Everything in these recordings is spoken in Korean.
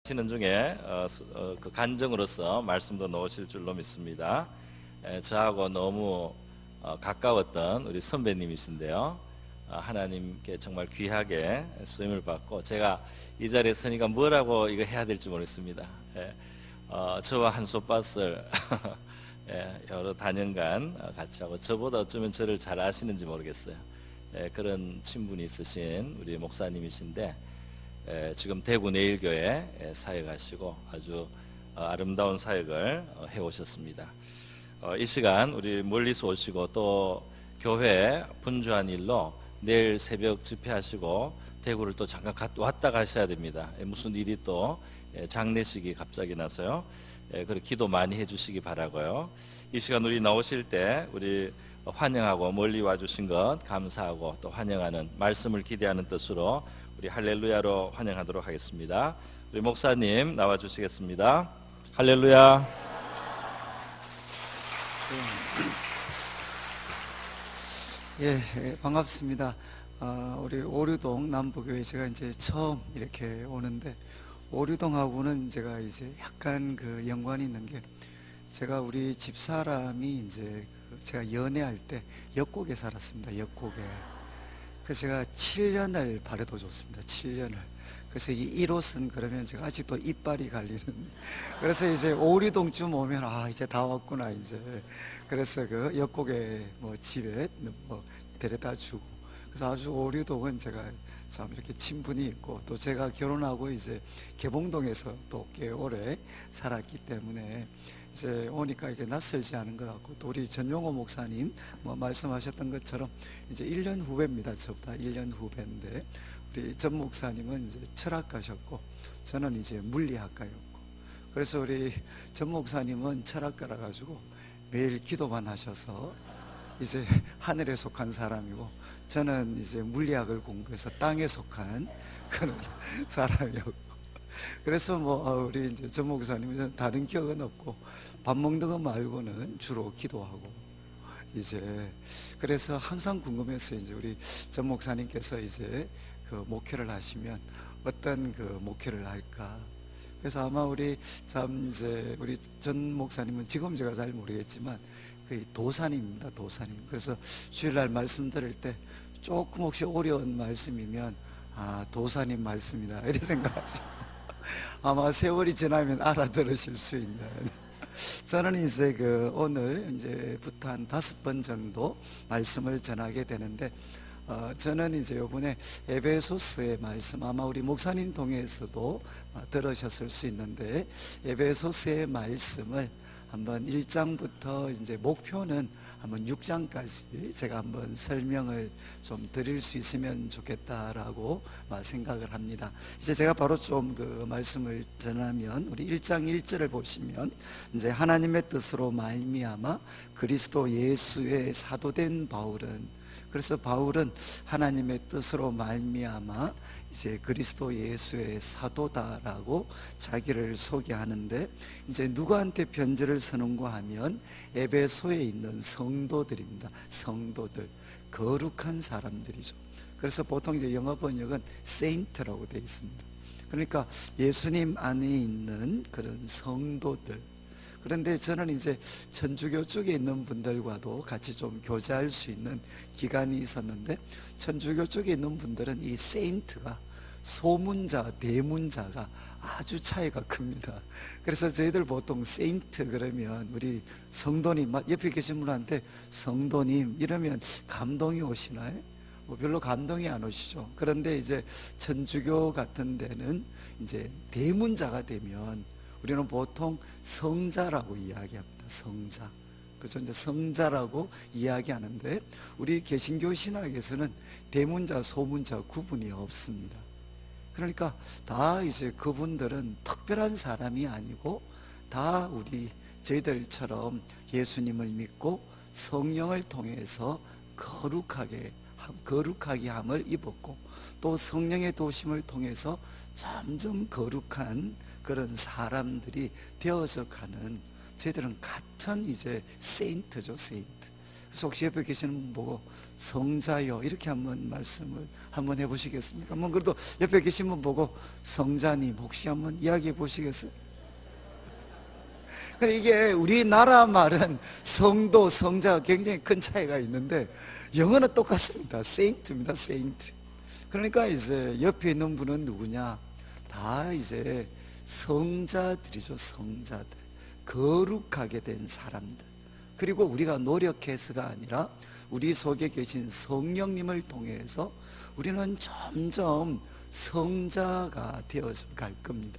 하시는 중에 그 간증으로서 말씀도 놓으실 줄로 믿습니다. 저하고 너무 가까웠던 우리 선배님이신데요. 하나님께 정말 귀하게 쓰임을 받고 제가 이 자리에 서니까 뭐라고 이거 해야 될지 모르겠습니다. 저와 한솥밭을 여러 다년간 같이 하고 저보다 어쩌면 저를 잘 아시는지 모르겠어요. 그런 친분이 있으신 우리 목사님이신데 지금 대구 내일교회 사역하시고 아주 아름다운 사역을 해오셨습니다. 이 시간 우리 멀리서 오시고 또 교회 분주한 일로 내일 새벽 집회하시고 대구를 또 잠깐 왔다 가셔야 됩니다. 무슨 일이 또 장례식이 갑자기 나서요. 그리고 기도 많이 해주시기 바라고요. 이 시간 우리 나오실 때 우리 환영하고 멀리 와주신 것 감사하고 또 환영하는 말씀을 기대하는 뜻으로 우리 할렐루야로 환영하도록 하겠습니다. 우리 목사님 나와주시겠습니다. 할렐루야. 반갑습니다. 우리 오류동 남부교회 제가 이제 처음 이렇게 오는데 오류동하고는 제가 이제 약간 그 연관이 있는 게 제가 우리 집사람이 이제 제가 연애할 때 역곡에 살았습니다. 역곡에. 그래서 제가 7년을 바래도 줬습니다. 7년을. 그래서 이 1호선 그러면 제가 아직도 이빨이 갈리는. 그래서 이제 오류동쯤 오면 이제 다 왔구나 이제. 그래서 그 역곡에 집에 데려다 주고. 그래서 아주 오류동은 제가 참 이렇게 친분이 있고 또 제가 결혼하고 이제 개봉동에서 또 꽤 오래 살았기 때문에 이제 오니까 이게 낯설지 않은 것 같고 또 우리 전용호 목사님 말씀하셨던 것처럼 이제 1년 후배입니다. 저보다 1년 후배인데 우리 전 목사님은 이제 철학가셨고 저는 이제 물리학과였고 그래서 우리 전 목사님은 철학가라 가지고 매일 기도만 하셔서 이제 하늘에 속한 사람이고 저는 이제 물리학을 공부해서 땅에 속한 그런 사람이었고 그래서 우리 이제 전 목사님은 다른 기억은 없고 밥 먹는 거 말고는 주로 기도하고 이제 그래서 항상 궁금했어요. 이제 우리 전 목사님께서 이제 그 목회를 하시면 어떤 그 목회를 할까. 그래서 아마 우리 전 목사님은 지금 제가 잘 모르겠지만 그 도사님입니다. 도사님. 그래서 주일날 말씀 들을 때 조금 혹시 어려운 말씀이면 도사님 말씀이다 이렇게 생각하시고 아마 세월이 지나면 알아들으실 수 있는. 저는 이제 오늘 이제부터 한 5번 정도 말씀을 전하게 되는데 저는 이제 이번에 에베소서의 말씀 아마 우리 목사님 통해서도 들으셨을 수 있는데 에베소서의 말씀을 한번 1장부터 이제 목표는 한번 6장까지 제가 한번 설명을 좀 드릴 수 있으면 좋겠다라고 생각을 합니다. 이제 제가 바로 좀 그 말씀을 전하면 우리 1장 1절을 보시면 이제 하나님의 뜻으로 말미암아 그리스도 예수의 사도된 바울은 그래서 바울은 하나님의 뜻으로 말미암아 이제 그리스도 예수의 사도다라고 자기를 소개하는데 이제 누구한테 편지를 쓰는가 하면 에베소에 있는 성도들입니다. 성도들, 거룩한 사람들이죠. 그래서 보통 이제 영어 번역은 세인트라고 되어 있습니다. 그러니까 예수님 안에 있는 그런 성도들. 그런데 저는 이제 천주교 쪽에 있는 분들과도 같이 좀 교제할 수 있는 기간이 있었는데 천주교 쪽에 있는 분들은 이 세인트가 소문자, 대문자가 아주 차이가 큽니다. 그래서 저희들 보통 세인트 그러면 우리 성도님 옆에 계신 분한테 성도님 이러면 감동이 오시나요? 별로 감동이 안 오시죠. 그런데 이제 천주교 같은 데는 이제 대문자가 되면 우리는 보통 성자라고 이야기합니다. 성자. 그래서 이제 성자라고 이야기하는데 우리 개신교 신학에서는 대문자, 소문자 구분이 없습니다. 그러니까 다 이제 그분들은 특별한 사람이 아니고 다 저희들처럼 예수님을 믿고 성령을 통해서 거룩하게 함을 입었고 또 성령의 도심을 통해서 점점 거룩한 그런 사람들이 되어져 가는 저희들은 같은 이제 세인트죠, 세인트. 그래서 혹시 옆에 계시는 분 보고 성자여 이렇게 한번 말씀을 한번 해보시겠습니까? 한번 그래도 옆에 계신 분 보고 성자님 혹시 한번 이야기해 보시겠어요? 근데 이게 우리나라 말은 성도, 성자가 굉장히 큰 차이가 있는데 영어는 똑같습니다. 세인트입니다. 세인트. 그러니까 이제 옆에 있는 분은 누구냐? 다 이제 성자들이죠. 성자들. 거룩하게 된 사람들. 그리고 우리가 노력해서가 아니라 우리 속에 계신 성령님을 통해서 우리는 점점 성자가 되어서 갈 겁니다.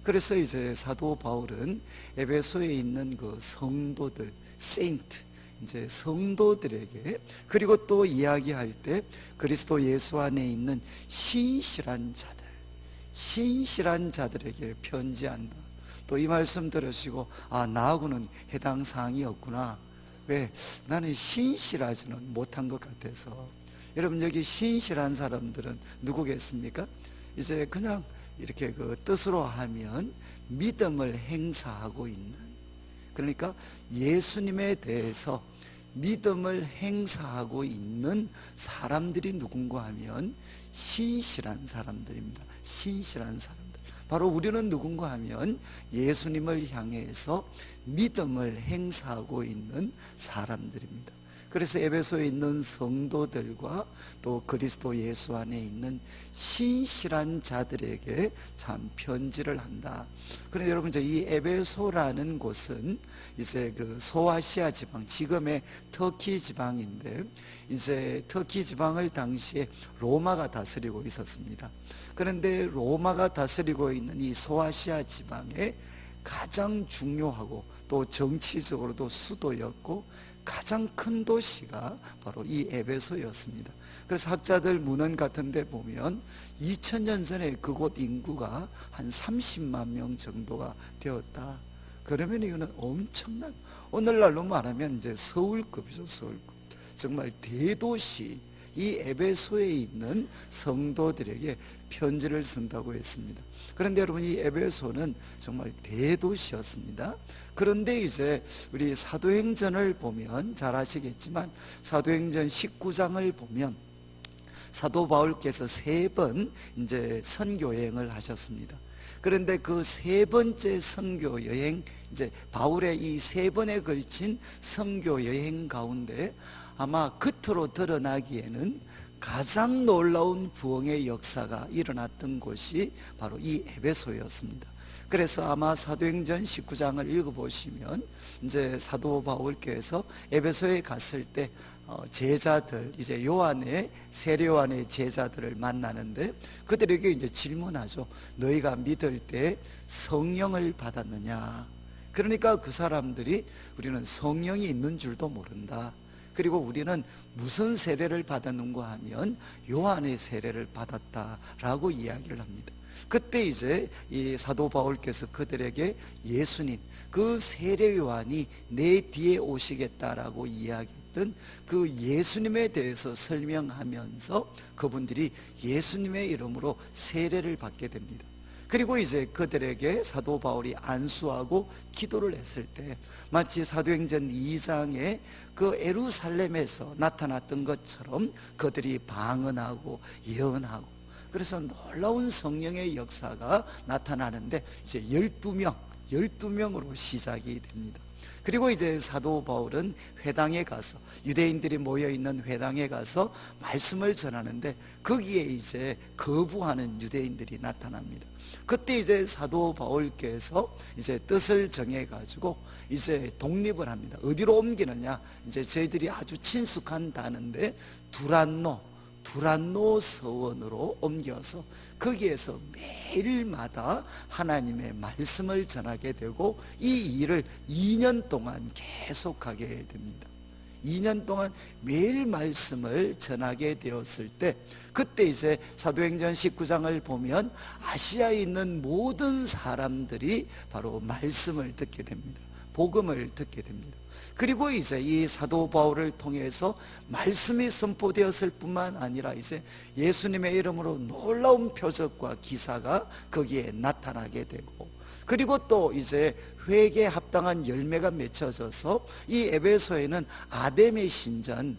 그래서 이제 사도 바울은 에베소에 있는 그 성도들, 세인트, 이제 성도들에게, 그리고 또 이야기할 때 그리스도 예수 안에 있는 신실한 자들, 신실한 자들에게 편지한다. 또 이 말씀 들으시고 아, 나하고는 해당 사항이 없구나. 왜? 나는 신실하지는 못한 것 같아서. 여러분, 여기 신실한 사람들은 누구겠습니까? 이제 그냥 이렇게 그 뜻으로 하면 믿음을 행사하고 있는, 그러니까 예수님에 대해서 믿음을 행사하고 있는 사람들이 누군가 하면 신실한 사람들입니다. 신실한 사람들. 바로 우리는 누군가 하면 예수님을 향해서 믿음을 행사하고 있는 사람들입니다. 그래서 에베소에 있는 성도들과 또 그리스도 예수 안에 있는 신실한 자들에게 참 편지를 한다. 그런데 여러분, 이 에베소라는 곳은 이제 그 소아시아 지방, 지금의 터키 지방인데, 이제 터키 지방을 당시에 로마가 다스리고 있었습니다. 그런데 로마가 다스리고 있는 이 소아시아 지방에 가장 중요하고 또 정치적으로도 수도였고 가장 큰 도시가 바로 이 에베소였습니다. 그래서 학자들 문헌 같은 데 보면 2000년 전에 그곳 인구가 한 30만 명 정도가 되었다. 그러면 이거는 엄청난, 오늘날로 말하면 이제 서울급이죠. 서울급. 정말 대도시, 이 에베소에 있는 성도들에게 편지를 쓴다고 했습니다. 그런데 여러분, 이 에베소는 정말 대도시였습니다. 그런데 이제 우리 사도행전을 보면 잘 아시겠지만 사도행전 19장을 보면 사도 바울께서 3번 이제 선교 여행을 하셨습니다. 그런데 그 3번째 선교 여행, 이제 바울의 이 3번에 걸친 선교 여행 가운데 아마 겉으로 드러나기에는 가장 놀라운 부흥의 역사가 일어났던 곳이 바로 이 에베소였습니다. 그래서 아마 사도행전 19장을 읽어보시면 이제 사도 바울께서 에베소에 갔을 때 제자들, 이제 요한의, 세례 요한의 제자들을 만나는데 그들에게 이제 질문하죠. 너희가 믿을 때 성령을 받았느냐? 그러니까 그 사람들이 우리는 성령이 있는 줄도 모른다. 그리고 우리는 무슨 세례를 받았는가 하면 요한의 세례를 받았다라고 이야기를 합니다. 그때 이제 이 사도 바울께서 그들에게 예수님, 그 세례 요한이 내 뒤에 오시겠다라고 이야기했던 그 예수님에 대해서 설명하면서 그분들이 예수님의 이름으로 세례를 받게 됩니다. 그리고 이제 그들에게 사도 바울이 안수하고 기도를 했을 때 마치 사도행전 2장에 그 예루살렘에서 나타났던 것처럼 그들이 방언하고 예언하고, 그래서 놀라운 성령의 역사가 나타나는데 이제 12명으로 시작이 됩니다. 그리고 이제 사도 바울은 회당에 가서, 유대인들이 모여있는 회당에 가서 말씀을 전하는데 거기에 이제 거부하는 유대인들이 나타납니다. 그때 이제 사도 바울께서 이제 뜻을 정해가지고 이제 독립을 합니다. 어디로 옮기느냐? 이제 저희들이 아주 친숙한 단어인데 두란노 서원으로 옮겨서 거기에서 매일마다 하나님의 말씀을 전하게 되고 이 일을 2년 동안 계속하게 됩니다. 2년 동안 매일 말씀을 전하게 되었을 때 그때 이제 사도행전 19장을 보면 아시아에 있는 모든 사람들이 바로 말씀을 듣게 됩니다. 복음을 듣게 됩니다. 그리고 이제 이 사도 바울을 통해서 말씀이 선포되었을 뿐만 아니라 이제 예수님의 이름으로 놀라운 표적과 기사가 거기에 나타나게 되고, 그리고 또 이제 회개에 합당한 열매가 맺혀져서 이 에베소에는 아담의 신전,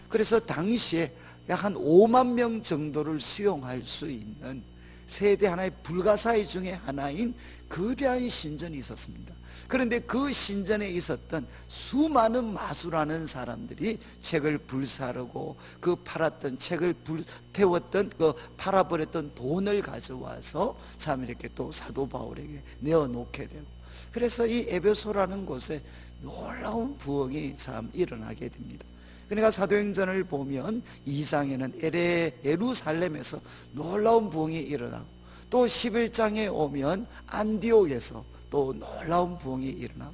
그래서 당시에 약 한 5만 명 정도를 수용할 수 있는 세대 하나의 불가사의 중에 하나인 거대한 신전이 있었습니다. 그런데 그 신전에 있었던 수많은 마술하는 사람들이 책을 불사르고 그 팔았던 책을 불태웠던 그 팔아버렸던 돈을 가져와서 참 이렇게 또 사도 바울에게 내어놓게 되고, 그래서 이 에베소라는 곳에 놀라운 부흥이 참 일어나게 됩니다. 그러니까 사도행전을 보면 2장에는 예루살렘에서 놀라운 부흥이 일어나고, 또 11장에 오면 안디옥에서 또 놀라운 부흥이 일어나고,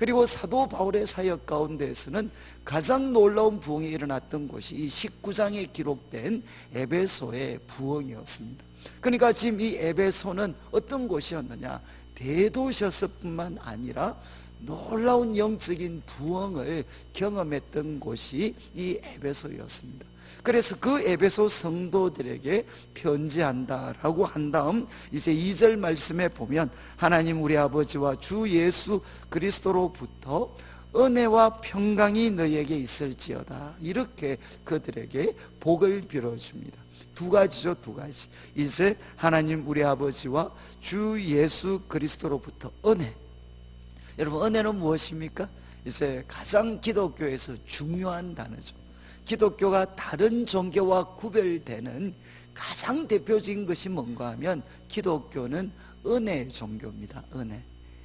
그리고 사도 바울의 사역 가운데에서는 가장 놀라운 부흥이 일어났던 곳이 이 19장에 기록된 에베소의 부흥이었습니다. 그러니까 지금 이 에베소는 어떤 곳이었느냐, 대도시였을 뿐만 아니라 놀라운 영적인 부흥을 경험했던 곳이 이 에베소였습니다. 그래서 그 에베소 성도들에게 편지한다라고 한 다음 이제 2절 말씀에 보면 하나님 우리 아버지와 주 예수 그리스도로부터 은혜와 평강이 너희에게 있을지어다, 이렇게 그들에게 복을 빌어줍니다. 두 가지죠, 두 가지. 이제 하나님 우리 아버지와 주 예수 그리스도로부터 은혜. 여러분, 은혜는 무엇입니까? 이제 가장 기독교에서 중요한 단어죠. 기독교가 다른 종교와 구별되는 가장 대표적인 것이 뭔가 하면 기독교는 은혜의 종교입니다. 은혜.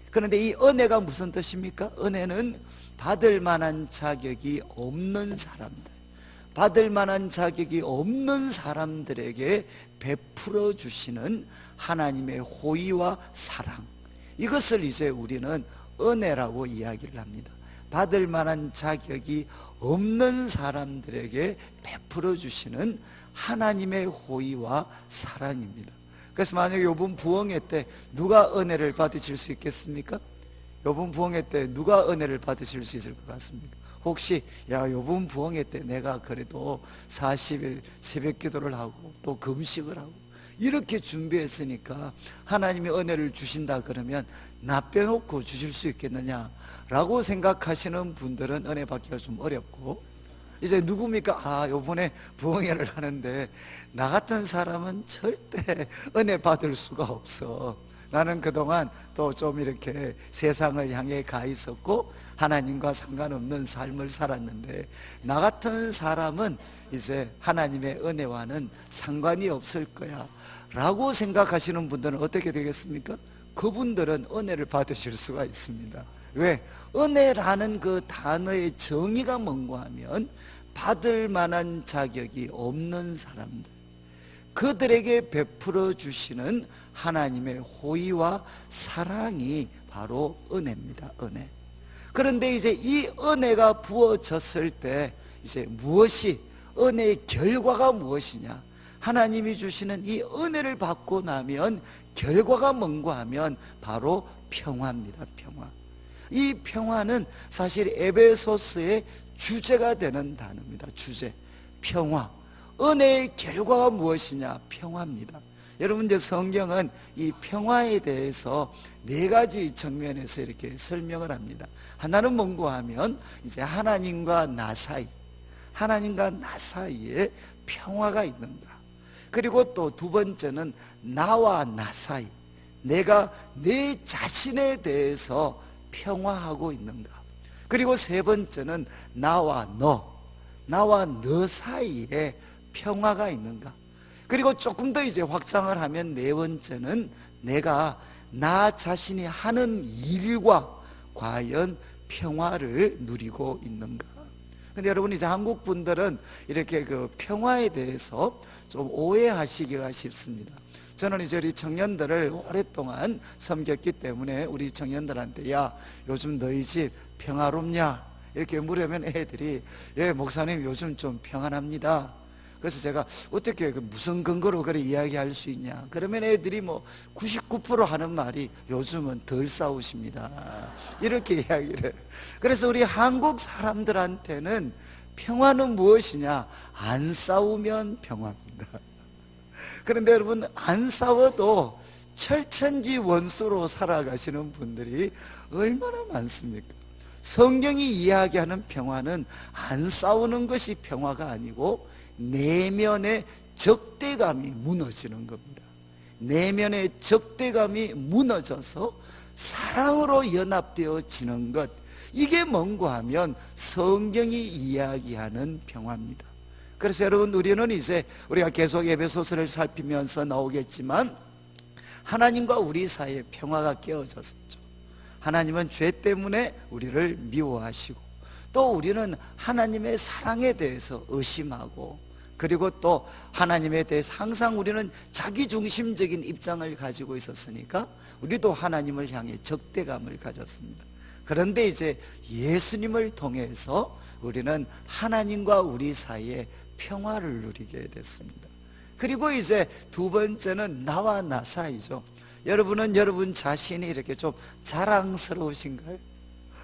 그런데 이 은혜가 무슨 뜻입니까? 은혜는 받을 만한 자격이 없는 사람들, 받을 만한 자격이 없는 사람들에게 베풀어 주시는 하나님의 호의와 사랑, 이것을 이제 우리는 은혜라고 이야기를 합니다. 받을 만한 자격이 없는 사람들에게 베풀어 주시는 하나님의 호의와 사랑입니다. 그래서 만약에 이번 부흥회 때 누가 은혜를 받으실 수 있겠습니까? 이번 부흥회 때 누가 은혜를 받으실 수 있을 것 같습니까? 혹시 이번 부흥회 때 내가 그래도 40일 새벽 기도를 하고 또 금식을 하고 이렇게 준비했으니까 하나님이 은혜를 주신다 그러면 나 빼놓고 주실 수 있겠느냐라고 생각하시는 분들은 은혜 받기가 좀 어렵고, 이제 누굽니까? 요번에 부흥회를 하는데 나 같은 사람은 절대 은혜 받을 수가 없어. 나는 그동안 또 좀 이렇게 세상을 향해 가 있었고 하나님과 상관없는 삶을 살았는데 나 같은 사람은 이제 하나님의 은혜와는 상관이 없을 거야 라고 생각하시는 분들은 어떻게 되겠습니까? 그분들은 은혜를 받으실 수가 있습니다. 왜? 은혜라는 그 단어의 정의가 뭔가 하면 받을 만한 자격이 없는 사람들, 그들에게 베풀어 주시는 하나님의 호의와 사랑이 바로 은혜입니다. 은혜. 그런데 이제 이 은혜가 부어졌을 때 이제 무엇이, 은혜의 결과가 무엇이냐? 하나님이 주시는 이 은혜를 받고 나면 결과가 뭔가 하면 바로 평화입니다. 평화. 이 평화는 사실 에베소서의 주제가 되는 단어입니다. 주제. 평화. 은혜의 결과가 무엇이냐? 평화입니다. 여러분, 이제 성경은 이 평화에 대해서 네 가지 측면에서 이렇게 설명을 합니다. 하나는 뭔가 하면 이제 하나님과 나 사이, 하나님과 나 사이에 평화가 있는가. 그리고 또 두 번째는 나와 나 사이, 내가 내 자신에 대해서 평화하고 있는가. 그리고 세 번째는 나와 너 사이에 평화가 있는가. 그리고 조금 더 이제 확장을 하면 네 번째는 내가 나 자신이 하는 일과 과연 평화를 누리고 있는가. 근데 여러분, 이제 한국 분들은 이렇게 그 평화에 대해서 좀 오해하시기가 쉽습니다. 저는 이제 우리 청년들을 오랫동안 섬겼기 때문에 우리 청년들한테 요즘 너희 집 평화롭냐? 이렇게 물으면 애들이 목사님 요즘 좀 평안합니다. 그래서 제가 어떻게 무슨 근거로 그래 이야기할 수 있냐? 그러면 애들이 뭐 99% 하는 말이 요즘은 덜 싸우십니다. 이렇게 이야기를. 그래서 우리 한국 사람들한테는 평화는 무엇이냐? 안 싸우면 평화입니다. 그런데 여러분, 안 싸워도 철천지 원수로 살아가시는 분들이 얼마나 많습니까? 성경이 이야기하는 평화는 안 싸우는 것이 평화가 아니고 내면의 적대감이 무너지는 겁니다. 내면의 적대감이 무너져서 사랑으로 연합되어지는 것, 이게 뭔가 하면 성경이 이야기하는 평화입니다. 그래서 여러분, 우리는 이제 우리가 계속 에베소서를 살피면서 나오겠지만 하나님과 우리 사이에 평화가 깨어졌었죠. 하나님은 죄 때문에 우리를 미워하시고, 또 우리는 하나님의 사랑에 대해서 의심하고, 그리고 또 하나님에 대해서 항상 우리는 자기중심적인 입장을 가지고 있었으니까 우리도 하나님을 향해 적대감을 가졌습니다. 그런데 이제 예수님을 통해서 우리는 하나님과 우리 사이에 평화를 누리게 됐습니다. 그리고 이제 두 번째는 나와 나 사이죠. 여러분은 여러분 자신이 이렇게 좀 자랑스러우신가요?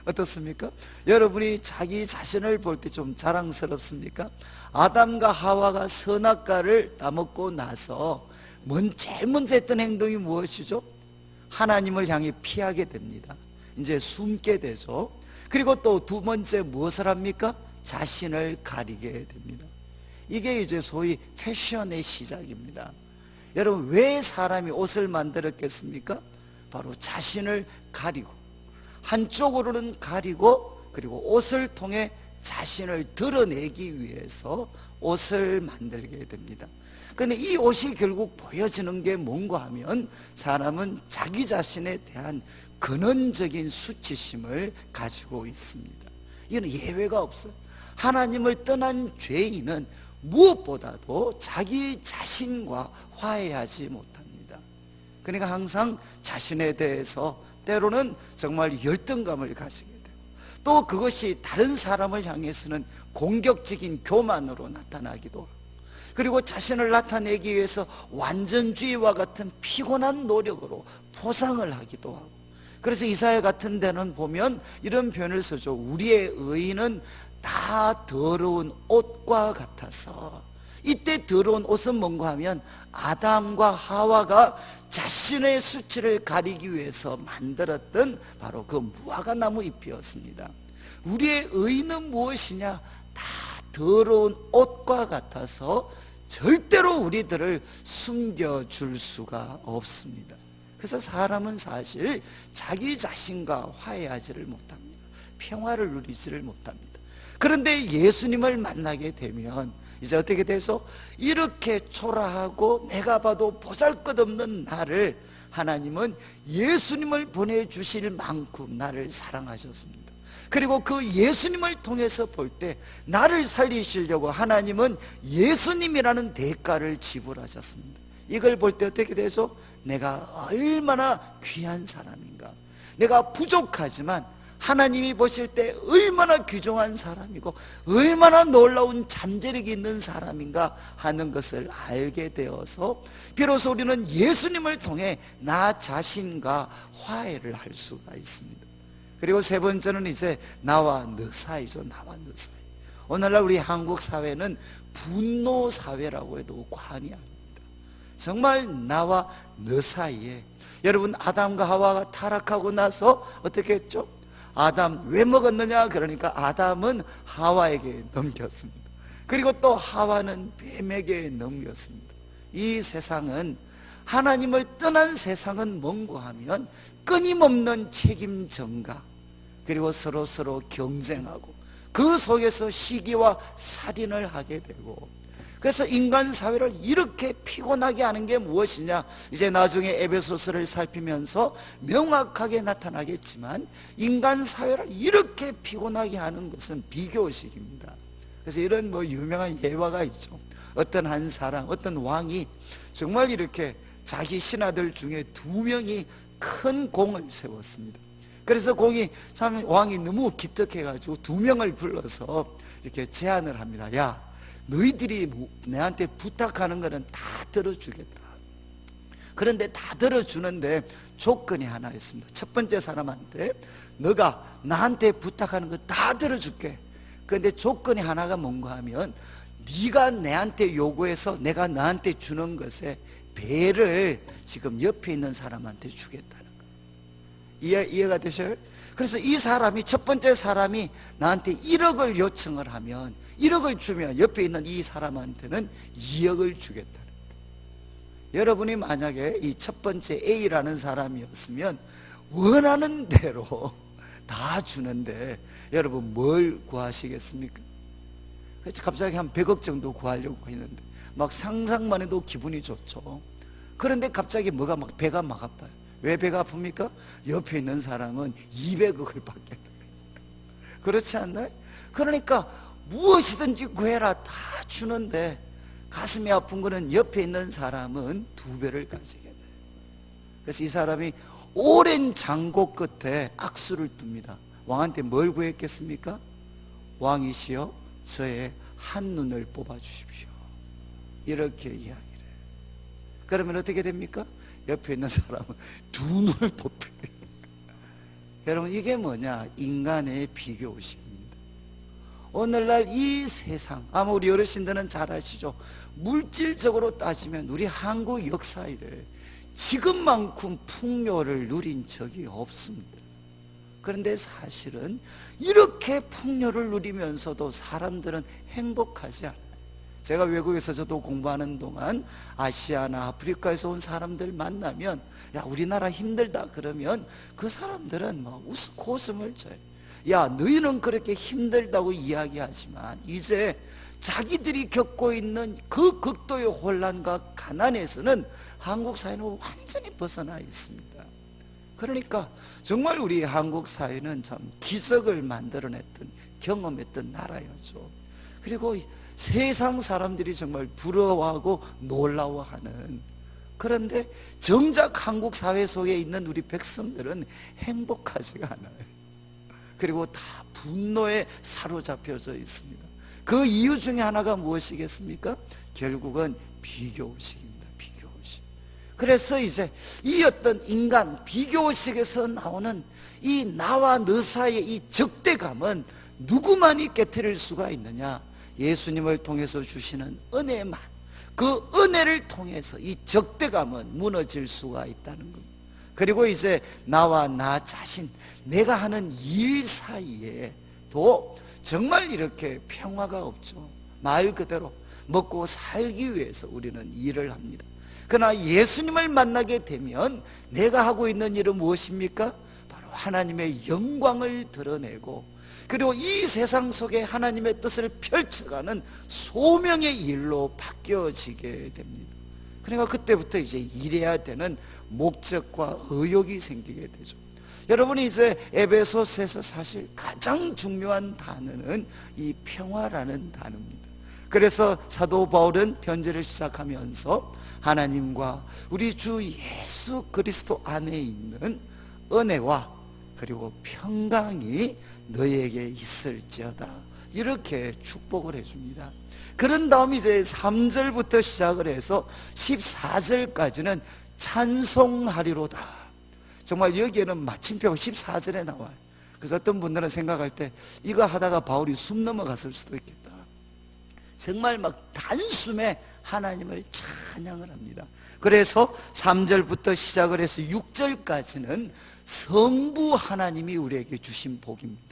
어떻습니까? 여러분이 자기 자신을 볼 때 좀 자랑스럽습니까? 아담과 하와가 선악과를 따먹고 나서 제일 먼저 했던 행동이 무엇이죠? 하나님을 향해 피하게 됩니다. 이제 숨게 되죠. 그리고 또 두 번째 무엇을 합니까? 자신을 가리게 됩니다. 이게 이제 소위 패션의 시작입니다. 여러분, 왜 사람이 옷을 만들었겠습니까? 바로 자신을 가리고, 한쪽으로는 가리고, 그리고 옷을 통해 자신을 드러내기 위해서 옷을 만들게 됩니다. 그런데 이 옷이 결국 보여지는 게 뭔가 하면 사람은 자기 자신에 대한 근원적인 수치심을 가지고 있습니다. 이건 예외가 없어요. 하나님을 떠난 죄인은 무엇보다도 자기 자신과 화해하지 못합니다. 그러니까 항상 자신에 대해서 때로는 정말 열등감을 가지게 되고, 또 그것이 다른 사람을 향해서는 공격적인 교만으로 나타나기도 하고, 그리고 자신을 나타내기 위해서 완전주의와 같은 피곤한 노력으로 포상을 하기도 하고, 그래서 이사야 같은 데는 보면 이런 표현을 쓰죠. 우리의 의인은 다 더러운 옷과 같아서. 이때 더러운 옷은 뭔가 하면 아담과 하와가 자신의 수치를 가리기 위해서 만들었던 바로 그 무화과나무 잎이었습니다. 우리의 의인은 무엇이냐? 다 더러운 옷과 같아서 절대로 우리들을 숨겨줄 수가 없습니다. 그래서 사람은 사실 자기 자신과 화해하지를 못합니다. 평화를 누리지를 못합니다. 그런데 예수님을 만나게 되면 이제 어떻게 돼서 이렇게 초라하고 내가 봐도 보잘것없는 나를 하나님은 예수님을 보내주실 만큼 나를 사랑하셨습니다. 그리고 그 예수님을 통해서 볼 때 나를 살리시려고 하나님은 예수님이라는 대가를 지불하셨습니다. 이걸 볼 때 어떻게 돼서 내가 얼마나 귀한 사람인가, 내가 부족하지만 하나님이 보실 때 얼마나 귀중한 사람이고 얼마나 놀라운 잠재력이 있는 사람인가 하는 것을 알게 되어서 비로소 우리는 예수님을 통해 나 자신과 화해를 할 수가 있습니다. 그리고 세 번째는 이제 나와 너 사이죠. 나와 너 사이. 오늘날 우리 한국 사회는 분노 사회라고 해도 과언이 아닙니다. 정말 나와 너 사이에, 여러분 아담과 하와가 타락하고 나서 어떻게 했죠? 아담 왜 먹었느냐? 그러니까 아담은 하와에게 넘겼습니다. 그리고 또 하와는 뱀에게 넘겼습니다. 이 세상은, 하나님을 떠난 세상은 뭔고 하면 끊임없는 책임 전가, 그리고 서로 경쟁하고 그 속에서 시기와 살인을 하게 되고, 그래서 인간 사회를 이렇게 피곤하게 하는 게 무엇이냐? 이제 나중에 에베소서를 살피면서 명확하게 나타나겠지만 인간 사회를 이렇게 피곤하게 하는 것은 비교식입니다. 그래서 이런 유명한 예화가 있죠. 어떤 한 사람, 어떤 왕이 정말 이렇게 자기 신하들 중에 2명이 큰 공을 세웠습니다. 그래서 왕이 너무 기특해가지고 2명을 불러서 이렇게 제안을 합니다. 야, 너희들이 내한테 부탁하는 거는 다 들어주겠다. 그런데 다 들어주는데 조건이 하나 있습니다. 첫 번째 사람한테 너가 나한테 부탁하는 거 다 들어줄게. 그런데 조건이 하나가 뭔가 하면 네가 내한테 요구해서 내가 나한테 주는 것에 배를 지금 옆에 있는 사람한테 주겠다는 거예요. 이해가 되셔요? 그래서 이 사람이, 첫 번째 사람이 나한테 1억을 요청을 하면 1억을 주면 옆에 있는 이 사람한테는 2억을 주겠다는 거예요. 여러분이 만약에 이 첫 번째 A라는 사람이었으면 원하는 대로 다 주는데 여러분 뭘 구하시겠습니까? 갑자기 한 100억 정도 구하려고 했는데 막 상상만 해도 기분이 좋죠. 그런데 갑자기 뭐가 막 배가 막 아파요. 왜 배가 아픕니까? 옆에 있는 사람은 200억을 받겠다. 그렇지 않나요? 그러니까 무엇이든지 구해라 다 주는데 가슴이 아픈 거는 옆에 있는 사람은 2배를 가지게 돼요. 그래서 이 사람이 오랜 장고 끝에 악수를 둡니다. 왕한테 뭘 구했겠습니까? 왕이시여 저의 한눈을 뽑아주십시오. 이렇게 이야기를 해요. 그러면 어떻게 됩니까? 옆에 있는 사람은 2눈을 뽑혀요. 여러분 이게 뭐냐? 인간의 비교의식입니다. 오늘날 이 세상, 아마 우리 어르신들은 잘 아시죠? 물질적으로 따지면 우리 한국 역사 이래 지금만큼 풍요를 누린 적이 없습니다. 그런데 사실은 이렇게 풍요를 누리면서도 사람들은 행복하지 않아요. 제가 외국에서 저도 공부하는 동안 아시아나 아프리카에서 온 사람들 만나면 야 우리나라 힘들다 그러면 그 사람들은 막 웃고 웃음을 쳐요. 야 너희는 그렇게 힘들다고 이야기하지만 이제 자기들이 겪고 있는 그 극도의 혼란과 가난에서는 한국 사회는 완전히 벗어나 있습니다. 그러니까 정말 우리 한국 사회는 참 기적을 만들어냈던, 경험했던 나라였죠. 그리고 세상 사람들이 정말 부러워하고 놀라워하는, 그런데 정작 한국 사회 속에 있는 우리 백성들은 행복하지가 않아요. 그리고 다 분노에 사로잡혀져 있습니다. 그 이유 중에 하나가 무엇이겠습니까? 결국은 비교의식입니다. 비교의식. 그래서 이제 이 어떤 인간 비교의식에서 나오는 이 나와 너 사이의 이 적대감은 누구만이 깨트릴 수가 있느냐? 예수님을 통해서 주시는 은혜만, 그 은혜를 통해서 이 적대감은 무너질 수가 있다는 겁니다. 그리고 이제 나와 나 자신, 내가 하는 일 사이에도 정말 이렇게 평화가 없죠. 말 그대로 먹고 살기 위해서 우리는 일을 합니다. 그러나 예수님을 만나게 되면 내가 하고 있는 일은 무엇입니까? 바로 하나님의 영광을 드러내고, 그리고 이 세상 속에 하나님의 뜻을 펼쳐가는 소명의 일로 바뀌어지게 됩니다. 그러니까 그때부터 이제 일해야 되는 목적과 의욕이 생기게 되죠. 여러분이 이제 에베소서에서 사실 가장 중요한 단어는 이 평화라는 단어입니다. 그래서 사도 바울은 편지를 시작하면서 하나님과 우리 주 예수 그리스도 안에 있는 은혜와 그리고 평강이 너에게 있을지어다, 이렇게 축복을 해줍니다. 그런 다음 이제 3절부터 시작을 해서 14절까지는 찬송하리로다. 정말 여기에는 마침표가 14절에 나와요. 그래서 어떤 분들은 생각할 때 이거 하다가 바울이 숨 넘어갔을 수도 있겠다. 정말 막 단숨에 하나님을 찬양을 합니다. 그래서 3절부터 시작을 해서 6절까지는 성부 하나님이 우리에게 주신 복입니다.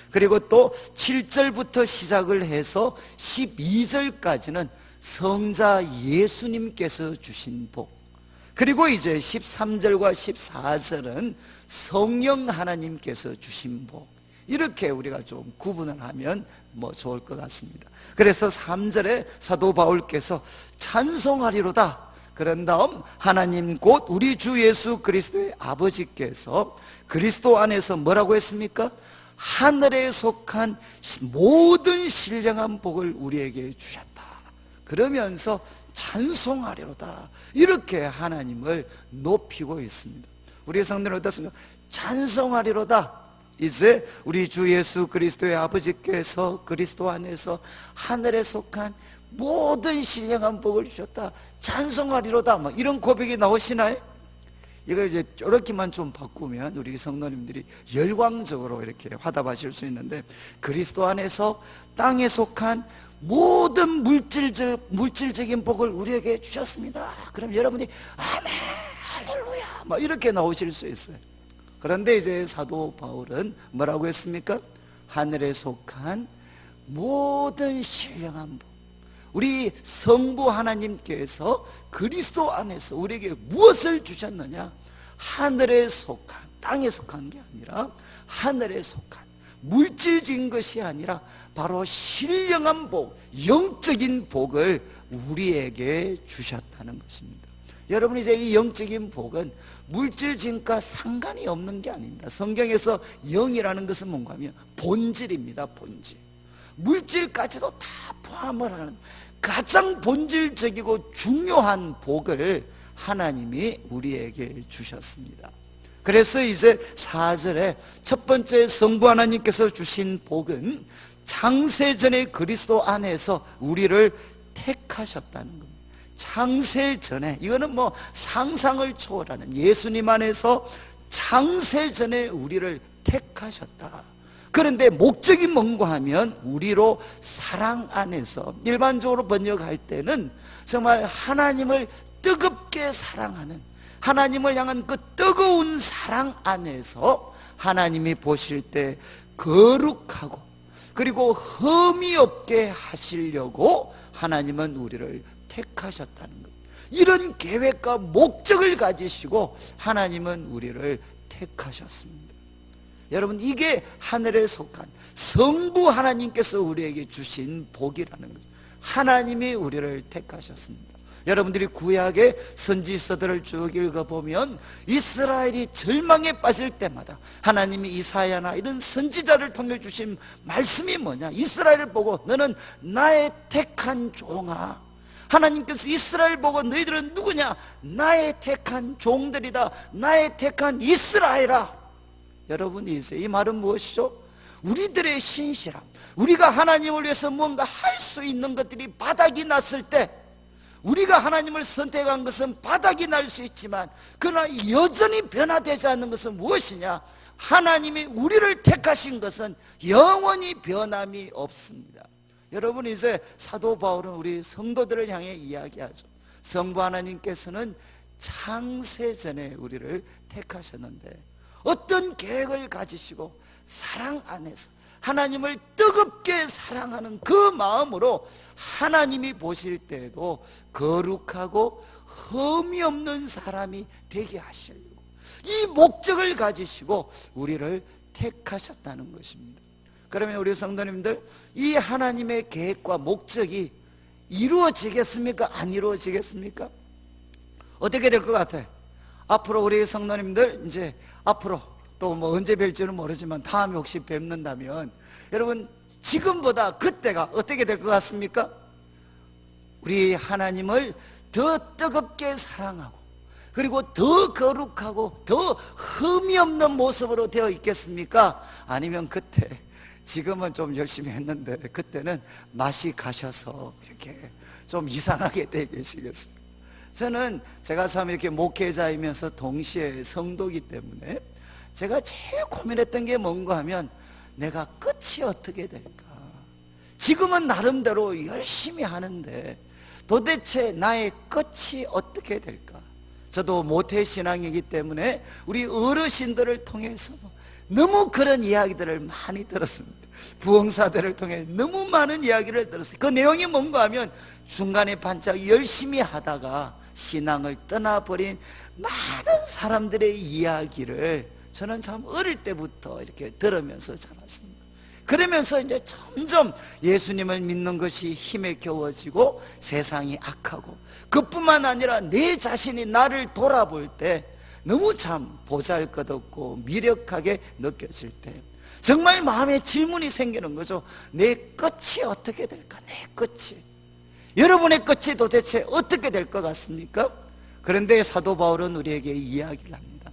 그리고 또 7절부터 시작을 해서 12절까지는 성자 예수님께서 주신 복, 그리고 이제 13절과 14절은 성령 하나님께서 주신 복, 이렇게 우리가 좀 구분을 하면 좋을 것 같습니다. 그래서 3절에 사도 바울께서 찬송하리로다, 그런 다음 하나님 곧 우리 주 예수 그리스도의 아버지께서 그리스도 안에서 뭐라고 했습니까? 하늘에 속한 모든 신령한 복을 우리에게 주셨다. 그러면서 찬송하리로다, 이렇게 하나님을 높이고 있습니다. 우리의 성도는 어떻습니까? 찬송하리로다. 이제 우리 주 예수 그리스도의 아버지께서 그리스도 안에서 하늘에 속한 모든 신령한 복을 주셨다. 찬송하리로다. 뭐 이런 고백이 나오시나요? 이걸 이제 이렇게만 좀 바꾸면 우리 성도님들이 열광적으로 이렇게 화답하실 수 있는데, 그리스도 안에서 땅에 속한 모든 물질적인 복을 우리에게 주셨습니다. 그럼 여러분이 아멘 할렐루야 막 이렇게 나오실 수 있어요. 그런데 이제 사도 바울은 뭐라고 했습니까? 하늘에 속한 모든 신령한 복, 우리 성부 하나님께서 그리스도 안에서 우리에게 무엇을 주셨느냐? 하늘에 속한, 땅에 속한 게 아니라 하늘에 속한 물질적인 것이 아니라 바로 신령한 복, 영적인 복을 우리에게 주셨다는 것입니다. 여러분, 이제 이 영적인 복은 물질진과 상관이 없는 게 아닙니다. 성경에서 영이라는 것은 뭔가 하면 본질입니다. 본질. 물질까지도 다 포함을 하는 가장 본질적이고 중요한 복을 하나님이 우리에게 주셨습니다. 그래서 이제 4절에 첫 번째 성부 하나님께서 주신 복은 창세전에 그리스도 안에서 우리를 택하셨다는 겁니다. 창세전에, 이거는 뭐 상상을 초월하는, 예수님 안에서 창세전에 우리를 택하셨다. 그런데 목적이 뭔가 하면 우리로 사랑 안에서, 일반적으로 번역할 때는 정말 하나님을 뜨겁게 사랑하는, 하나님을 향한 그 뜨거운 사랑 안에서 하나님이 보실 때 거룩하고 그리고 흠이 없게 하시려고 하나님은 우리를 택하셨다는 것. 이런 계획과 목적을 가지시고 하나님은 우리를 택하셨습니다. 여러분, 이게 하늘에 속한 성부 하나님께서 우리에게 주신 복이라는 거죠. 하나님이 우리를 택하셨습니다. 여러분들이 구약의 선지서들을 쭉 읽어보면 이스라엘이 절망에 빠질 때마다 하나님이 이사야나 이런 선지자를 통해 주신 말씀이 뭐냐? 이스라엘을 보고 너는 나의 택한 종아. 하나님께서 이스라엘 보고 너희들은 누구냐? 나의 택한 종들이다. 나의 택한 이스라엘아. 여러분, 이제 이 말은 무엇이죠? 우리들의 신실함, 우리가 하나님을 위해서 뭔가 할 수 있는 것들이 바닥이 났을 때, 우리가 하나님을 선택한 것은 바닥이 날 수 있지만 그러나 여전히 변화되지 않는 것은 무엇이냐? 하나님이 우리를 택하신 것은 영원히 변함이 없습니다. 여러분, 이제 사도 바울은 우리 성도들을 향해 이야기하죠. 성부 하나님께서는 창세전에 우리를 택하셨는데 어떤 계획을 가지시고 사랑 안에서 하나님을 뜨겁게 사랑하는 그 마음으로 하나님이 보실 때에도 거룩하고 흠이 없는 사람이 되게 하시려고 이 목적을 가지시고 우리를 택하셨다는 것입니다. 그러면 우리 성도님들, 이 하나님의 계획과 목적이 이루어지겠습니까? 안 이루어지겠습니까? 어떻게 될 것 같아요? 앞으로 우리 성도님들 이제 앞으로 또 뭐 언제 뵐지는 모르지만 다음에 혹시 뵙는다면 여러분, 지금보다 그때가 어떻게 될 것 같습니까? 우리 하나님을 더 뜨겁게 사랑하고 그리고 더 거룩하고 더 흠이 없는 모습으로 되어 있겠습니까? 아니면 그때, 지금은 좀 열심히 했는데 그때는 맛이 가셔서 이렇게 좀 이상하게 되어 계시겠어요? 저는 제가 참 이렇게 목회자이면서 동시에 성도이기 때문에 제가 제일 고민했던 게 뭔가 하면 내가 끝이 어떻게 될까? 지금은 나름대로 열심히 하는데 도대체 나의 끝이 어떻게 될까? 저도 모태신앙이기 때문에 우리 어르신들을 통해서 너무 그런 이야기들을 많이 들었습니다. 부흥사들을 통해 너무 많은 이야기를 들었어요. 그 내용이 뭔가 하면 중간에 반짝 열심히 하다가 신앙을 떠나버린 많은 사람들의 이야기를 저는 참 어릴 때부터 이렇게 들으면서 자랐습니다. 그러면서 이제 점점 예수님을 믿는 것이 힘에 겨워지고 세상이 악하고, 그뿐만 아니라 내 자신이 나를 돌아볼 때 너무 참 보잘것없고 미력하게 느껴질 때 정말 마음에 질문이 생기는 거죠. 내 끝이 어떻게 될까? 내 끝이, 여러분의 끝이 도대체 어떻게 될 것 같습니까? 그런데 사도 바울은 우리에게 이야기를 합니다.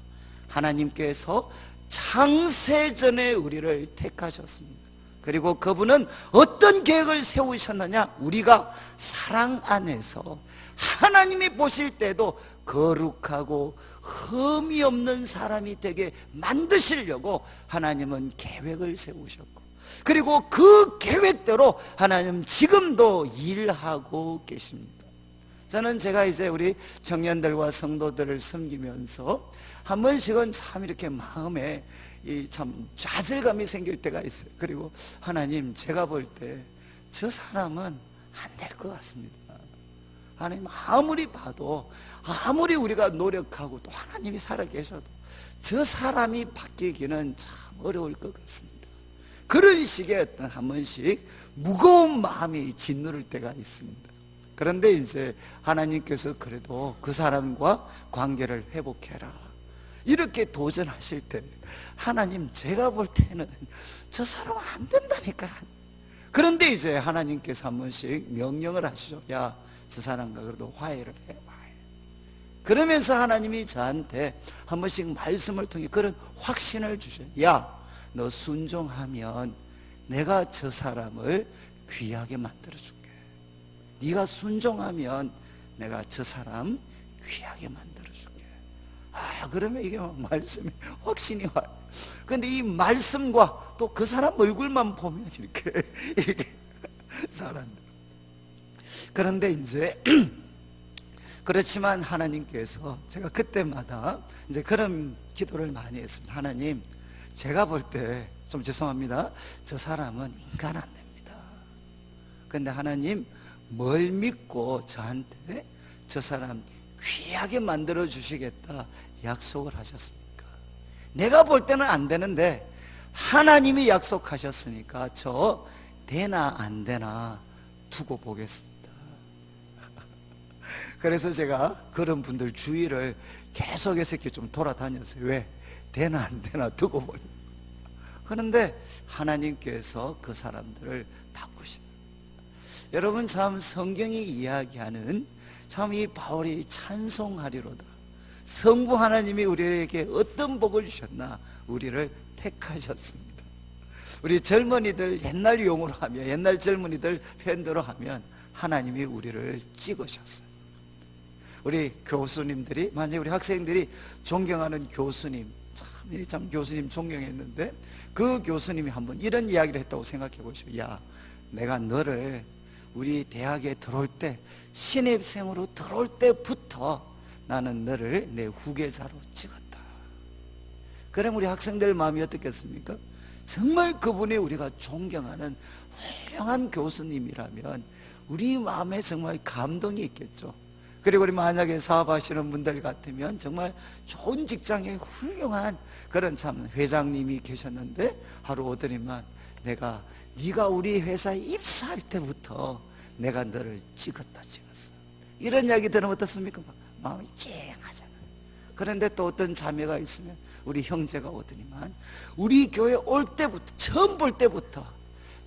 하나님께서 창세전에 우리를 택하셨습니다. 그리고 그분은 어떤 계획을 세우셨느냐? 우리가 사랑 안에서 하나님이 보실 때도 거룩하고 흠이 없는 사람이 되게 만드시려고 하나님은 계획을 세우셨고, 그리고 그 계획대로 하나님 지금도 일하고 계십니다. 저는 제가 이제 우리 청년들과 성도들을 섬기면서 한 번씩은 참 이렇게 마음에 참 좌절감이 생길 때가 있어요. 그리고 하나님, 제가 볼 때 저 사람은 안 될 것 같습니다. 하나님, 아무리 봐도, 아무리 우리가 노력하고 또 하나님이 살아계셔도 저 사람이 바뀌기는 참 어려울 것 같습니다. 그런 식의 어떤 한 번씩 무거운 마음이 짓누를 때가 있습니다. 그런데 이제 하나님께서 그래도 그 사람과 관계를 회복해라, 이렇게 도전하실 때, 하나님, 제가 볼 때는 저 사람은 안 된다니까. 그런데 이제 하나님께서 한 번씩 명령을 하시죠. 야, 저 사람과 그래도 화해를 해. 그러면서 하나님이 저한테 한 번씩 말씀을 통해 그런 확신을 주셔요. 야, 너 순종하면 내가 저 사람을 귀하게 만들어줄게. 네가 순종하면 내가 저 사람 귀하게 만들어줄게. 그러면 이게 말씀이 확신이 와요. 근데 이 말씀과 또 그 사람 얼굴만 보면 이렇게 사람들. 그런데 이제 그렇지만 하나님께서, 제가 그때마다 이제 그런 기도를 많이 했습니다. 하나님, 제가 볼 때 좀 죄송합니다. 저 사람은 인간 안 됩니다. 근데 하나님, 뭘 믿고 저한테 저 사람 귀하게 만들어 주시겠다 약속을 하셨습니까? 내가 볼 때는 안 되는데 하나님이 약속하셨으니까 저 되나 안 되나 두고 보겠습니다. 그래서 제가 그런 분들 주위를 계속해서 이렇게 좀 돌아다녔어요. 왜? 되나 안 되나 두고 보려고. 그런데 하나님께서 그 사람들을 바꾸시다. 여러분, 참 성경이 이야기하는 참 이 바울이 찬송하리로다. 성부 하나님이 우리에게 어떤 복을 주셨나? 우리를 택하셨습니다. 우리 젊은이들 옛날 용어로 하면, 옛날 젊은이들 표현대로 하면 하나님이 우리를 찍으셨어요. 우리 교수님들이, 만약에 우리 학생들이 존경하는 교수님, 참 교수님 존경했는데 그 교수님이 한번 이런 이야기를 했다고 생각해 보시오. 야, 내가 너를 우리 대학에 들어올 때, 신입생으로 들어올 때부터 나는 너를 내 후계자로 찍었다. 그럼 우리 학생들 마음이 어떻겠습니까? 정말 그분이 우리가 존경하는 훌륭한 교수님이라면 우리 마음에 정말 감동이 있겠죠. 그리고 우리 만약에 사업하시는 분들 같으면 정말 좋은 직장에 훌륭한 그런 참 회장님이 계셨는데 하루 오더니만, 네가 우리 회사에 입사할 때부터 내가 너를 찍었다. 이런 이야기 들으면 어떻습니까? 마음이 찡하잖아요. 그런데 또 어떤 자매가 있으면, 우리 형제가 오더니만, 우리 교회 올 때부터, 처음 볼 때부터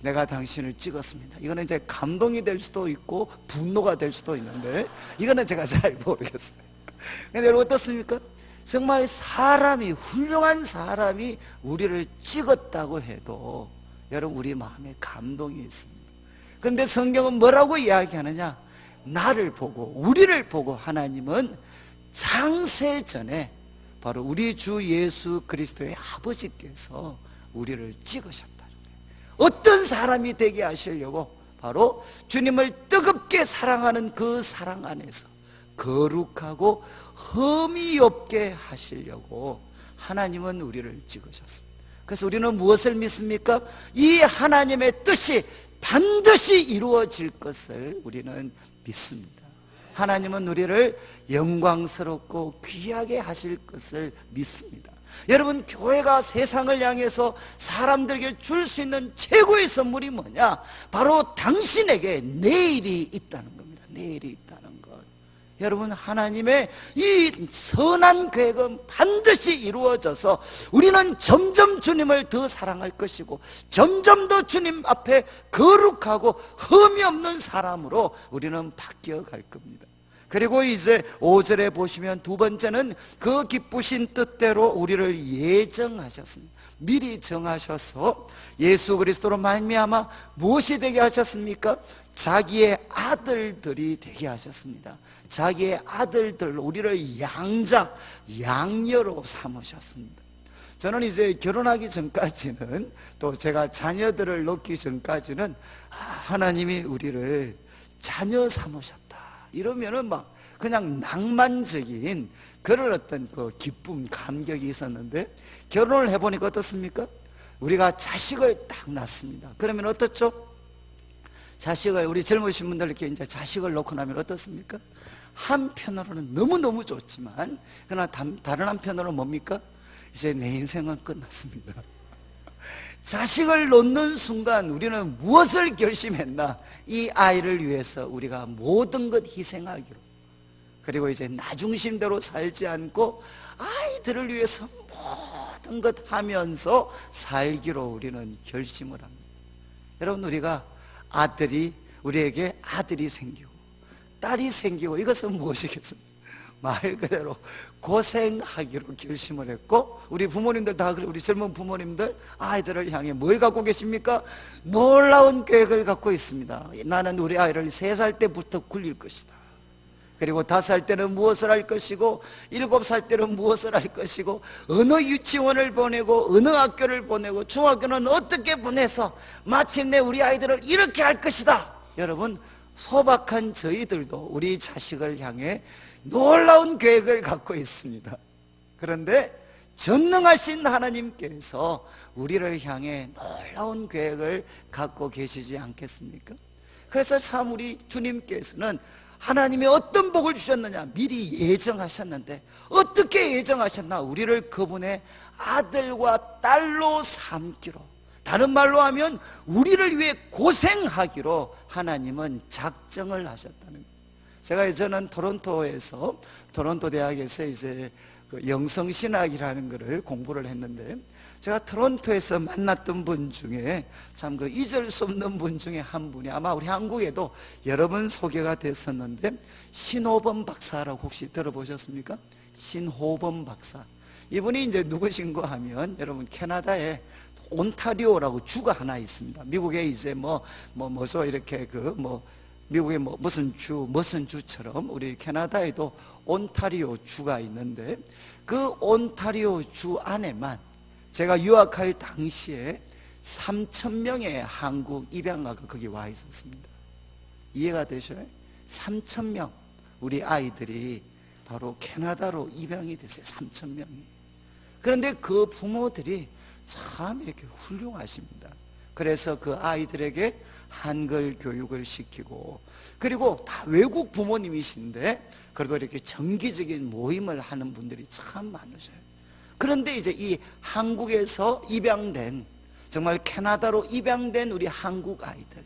내가 당신을 찍었습니다. 이거는 이제 감동이 될 수도 있고 분노가 될 수도 있는데, 이거는 제가 잘 모르겠어요. 근데 여러분 어떻습니까? 정말 사람이, 훌륭한 사람이 우리를 찍었다고 해도 여러분 우리 마음에 감동이 있습니다. 그런데 성경은 뭐라고 이야기하느냐? 나를 보고, 우리를 보고 하나님은 창세 전에 바로 우리 주 예수 그리스도의 아버지께서 우리를 찍으셨다. 어떤 사람이 되게 하시려고? 바로 주님을 뜨겁게 사랑하는 그 사랑 안에서 거룩하고 흠이 없게 하시려고 하나님은 우리를 찍으셨습니다. 그래서 우리는 무엇을 믿습니까? 이 하나님의 뜻이 반드시 이루어질 것을 우리는 믿습니다. 하나님은 우리를 영광스럽고 귀하게 하실 것을 믿습니다. 여러분, 교회가 세상을 향해서 사람들에게 줄 수 있는 최고의 선물이 뭐냐? 바로 당신에게 내일이 있다는 겁니다. 내일이 있다는 것. 여러분, 하나님의 이 선한 계획은 반드시 이루어져서 우리는 점점 주님을 더 사랑할 것이고, 점점 더 주님 앞에 거룩하고 흠이 없는 사람으로 우리는 바뀌어 갈 겁니다. 그리고 이제 5절에 보시면 두 번째는 그 기쁘신 뜻대로 우리를 예정하셨습니다. 미리 정하셔서 예수 그리스도로 말미암아 무엇이 되게 하셨습니까? 자기의 아들들이 되게 하셨습니다. 자기의 아들들로 우리를 양자양녀로 삼으셨습니다. 저는 이제 결혼하기 전까지는, 또 제가 자녀들을 놓기 전까지는 하나님이 우리를 자녀 삼으셨다 이러면은 막 그냥 낭만적인 그런 어떤 그 기쁨, 감격이 있었는데, 결혼을 해보니까 어떻습니까? 우리가 자식을 딱 낳습니다. 그러면 어떻죠? 자식을, 우리 젊으신 분들 이렇게 이제 자식을 놓고 나면 어떻습니까? 한편으로는 너무너무 좋지만, 그러나 다른 한편으로는 뭡니까? 이제 내 인생은 끝났습니다. 자식을 놓는 순간 우리는 무엇을 결심했나? 이 아이를 위해서 우리가 모든 것 희생하기로, 그리고 이제 나 중심대로 살지 않고 아이들을 위해서 모든 것 하면서 살기로 우리는 결심을 합니다. 여러분, 우리에게 아들이 생기고 딸이 생기고, 이것은 무엇이겠습니까? 말 그대로 고생하기로 결심을 했고, 우리 부모님들 다 그래. 우리 젊은 부모님들 아이들을 향해 뭘 갖고 계십니까? 놀라운 계획을 갖고 있습니다. 나는 우리 아이를 3살 때부터 굴릴 것이다. 그리고 5살 때는 무엇을 할 것이고, 7살 때는 무엇을 할 것이고, 어느 유치원을 보내고 어느 학교를 보내고 중학교는 어떻게 보내서 마침내 우리 아이들을 이렇게 할 것이다. 여러분, 소박한 저희들도 우리 자식을 향해 놀라운 계획을 갖고 있습니다. 그런데 전능하신 하나님께서 우리를 향해 놀라운 계획을 갖고 계시지 않겠습니까? 그래서 참 우리 주님께서는 하나님이 어떤 복을 주셨느냐? 미리 예정하셨는데, 어떻게 예정하셨나? 우리를 그분의 아들과 딸로 삼기로, 다른 말로 하면 우리를 위해 고생하기로 하나님은 작정을 하셨다는 거예요. 제가 예전에 토론토 대학에서 이제 그 영성신학이라는 것을 공부를 했는데, 제가 토론토에서 만났던 분 중에 참 그 잊을 수 없는 분 중에 한 분이 아마 우리 한국에도 여러 번 소개가 됐었는데, 신호범 박사라고 혹시 들어보셨습니까? 신호범 박사. 이분이 이제 누구신가 하면, 여러분, 캐나다에 온타리오라고 주가 하나 있습니다. 미국에 이제 뭐죠 이렇게 미국의 무슨 주처럼 우리 캐나다에도 온타리오 주가 있는데, 그 온타리오 주 안에만 제가 유학할 당시에 3,000명의 한국 입양아가 거기 와 있었습니다. 이해가 되셔요? 3,000명 우리 아이들이 바로 캐나다로 입양이 됐어요. 3,000명이. 그런데 그 부모들이 참 이렇게 훌륭하십니다. 그래서 그 아이들에게 한글 교육을 시키고, 그리고 다 외국 부모님이신데 그래도 이렇게 정기적인 모임을 하는 분들이 참 많으셔요. 그런데 이제 이 한국에서 입양된, 정말 캐나다로 입양된 우리 한국 아이들,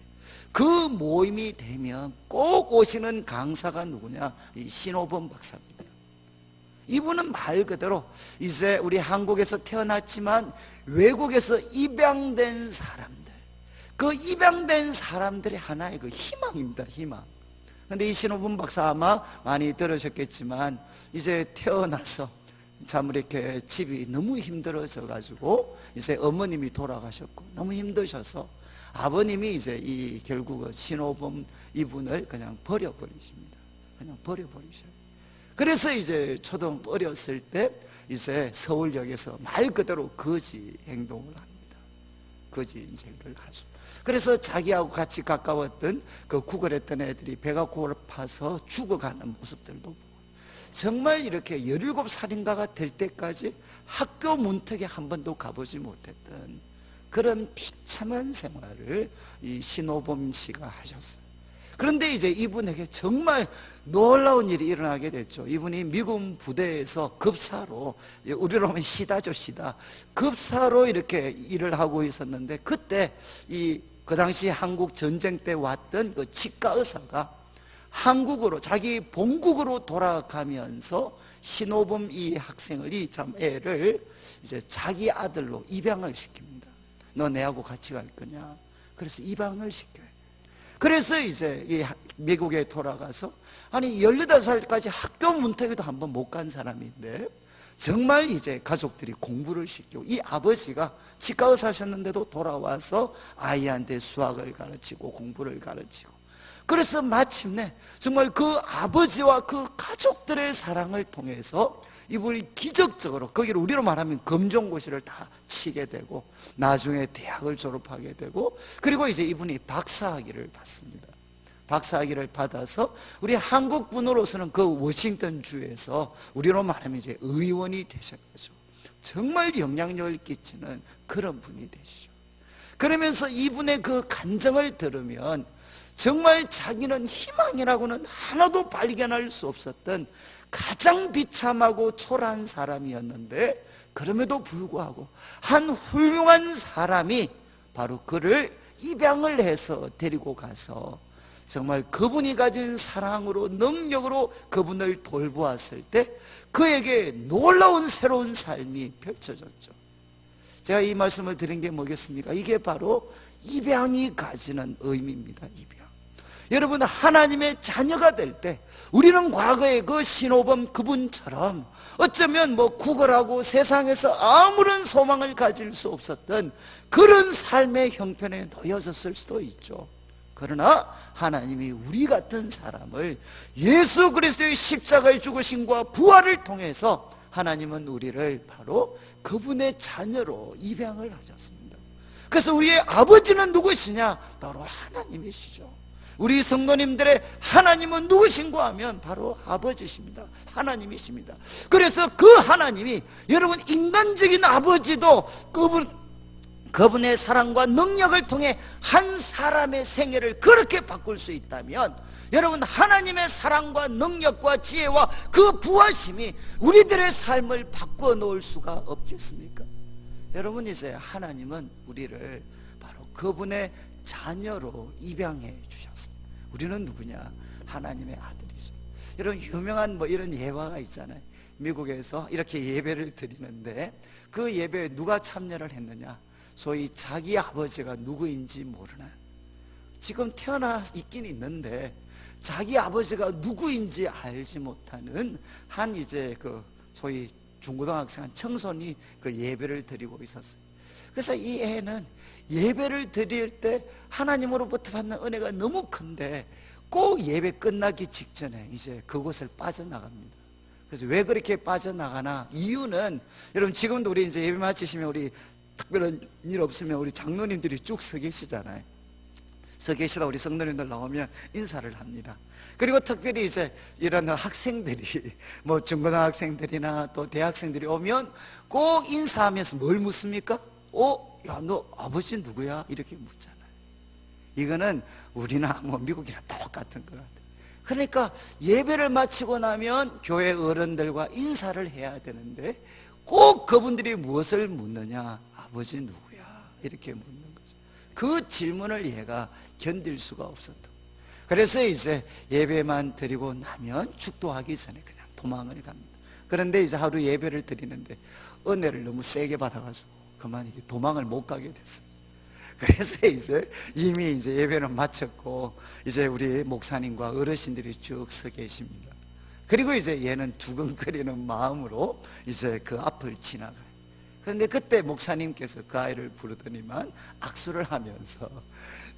그 모임이 되면 꼭 오시는 강사가 누구냐? 이 신호범 박사입니다. 이분은 말 그대로 이제 우리 한국에서 태어났지만 외국에서 입양된 사람들, 그 입양된 사람들의 하나의 그 희망입니다. 희망. 근데 이 신호범 박사 아마 많이 들으셨겠지만, 이제 태어나서 참 이렇게 집이 너무 힘들어져 가지고 이제 어머님이 돌아가셨고, 너무 힘드셔서 아버님이 이제 결국은 신호범 이분을 그냥 버려버리십니다. 그냥 버려버리셔요. 그래서 이제 어렸을 때 이제 서울역에서 말 그대로 거지 행동을 합니다. 거지 인생을 하죠. 그래서 자기하고 같이 가까웠던 그 구걸했던 애들이 배가 고파서 죽어가는 모습들도 보고, 정말 이렇게 17살인가가 될 때까지 학교 문턱에 한 번도 가보지 못했던 그런 비참한 생활을 이 신호범 씨가 하셨어요. 그런데 이제 이분에게 정말 놀라운 일이 일어나게 됐죠. 이분이 미군 부대에서 급사로, 우리로 하면 시다죠, 시다. 급사로 이렇게 일을 하고 있었는데, 그때 그 당시 한국 전쟁 때 왔던 그 치과 의사가 한국으로, 자기 본국으로 돌아가면서 신호범 이 학생을, 애를 이제 자기 아들로 입양을 시킵니다. 너 내하고 같이 갈 거냐? 그래서 입양을 시켜요. 그래서 이제 이 미국에 돌아가서 아니 18살까지 학교 문턱에도 한번 못 간 사람인데 정말 이제 가족들이 공부를 시키고, 이 아버지가 치과의 사셨는데도 돌아와서 아이한테 수학을 가르치고 공부를 가르치고, 그래서 마침내 정말 그 아버지와 그 가족들의 사랑을 통해서 이분이 기적적으로 거기를 우리로 말하면 검정고시를 다 치게 되고 나중에 대학을 졸업하게 되고, 그리고 이제 이분이 박사학위를 받습니다. 박사학위를 받아서 우리 한국 분으로서는 그 워싱턴 주에서 우리로 말하면 이제 의원이 되셔가지고 정말 영향력을 끼치는 그런 분이 되시죠. 그러면서 이분의 그 간증을 들으면 정말 자기는 희망이라고는 하나도 발견할 수 없었던 가장 비참하고 초라한 사람이었는데, 그럼에도 불구하고 한 훌륭한 사람이 바로 그를 입양을 해서 데리고 가서 정말 그분이 가진 사랑으로 능력으로 그분을 돌보았을 때 그에게 놀라운 새로운 삶이 펼쳐졌죠. 제가 이 말씀을 드린 게 뭐겠습니까? 이게 바로 입양이 가지는 의미입니다. 입양. 여러분, 하나님의 자녀가 될 때 우리는 과거의 그 신호범 그분처럼 어쩌면 구걸하고 세상에서 아무런 소망을 가질 수 없었던 그런 삶의 형편에 놓여졌을 수도 있죠. 그러나 하나님이 우리 같은 사람을 예수 그리스도의 십자가의 죽으심과 부활을 통해서 하나님은 우리를 바로 그분의 자녀로 입양을 하셨습니다. 그래서 우리의 아버지는 누구시냐? 바로 하나님이시죠. 우리 성도님들의 하나님은 누구신가 하면 바로 아버지십니다. 하나님이십니다. 그래서 그 하나님이 여러분 인간적인 아버지도 그분의 사랑과 능력을 통해 한 사람의 생애를 그렇게 바꿀 수 있다면, 여러분 하나님의 사랑과 능력과 지혜와 그 부하심이 우리들의 삶을 바꿔 놓을 수가 없겠습니까? 여러분, 이제 하나님은 우리를 바로 그분의 자녀로 입양해 주셨습니다. 우리는 누구냐? 하나님의 아들이죠. 여러분, 유명한 이런 예화가 있잖아요. 미국에서 이렇게 예배를 드리는데 그 예배에 누가 참여를 했느냐? 소위 자기 아버지가 누구인지 모르는, 지금 태어나 있긴 있는데 자기 아버지가 누구인지 알지 못하는 한 이제 소위 중고등학생 한 청소년이 그 예배를 드리고 있었어요. 그래서 이 애는 예배를 드릴 때 하나님으로부터 받는 은혜가 너무 큰데 꼭 예배 끝나기 직전에 이제 그곳을 빠져나갑니다. 그래서 왜 그렇게 빠져나가나? 이유는 여러분 지금도 우리 이제 예배 마치시면 우리 특별한 일 없으면 우리 장로님들이 쭉 서 계시잖아요. 서 계시다 우리 성도님들 나오면 인사를 합니다. 그리고 특별히 이제 이런 학생들이 중고등학생들이나 또 대학생들이 오면 꼭 인사하면서 뭘 묻습니까? 야, 너 아버지 누구야? 이렇게 묻잖아요. 이거는 우리나 미국이나 똑같은 것 같아요. 그러니까 예배를 마치고 나면 교회 어른들과 인사를 해야 되는데 꼭 그분들이 무엇을 묻느냐? 아버지 누구야? 이렇게 묻는 거죠. 그 질문을 얘가 견딜 수가 없었다. 그래서 이제 예배만 드리고 나면 축도하기 전에 그냥 도망을 갑니다. 그런데 이제 하루 예배를 드리는데 은혜를 너무 세게 받아가지고 그만 이게 도망을 못 가게 됐어요. 그래서 이제 이미 이제 예배는 마쳤고 이제 우리 목사님과 어르신들이 쭉 서 계십니다. 그리고 이제 얘는 두근거리는 마음으로 이제 그 앞을 지나가요. 그런데 그때 목사님께서 그 아이를 부르더니만 악수를 하면서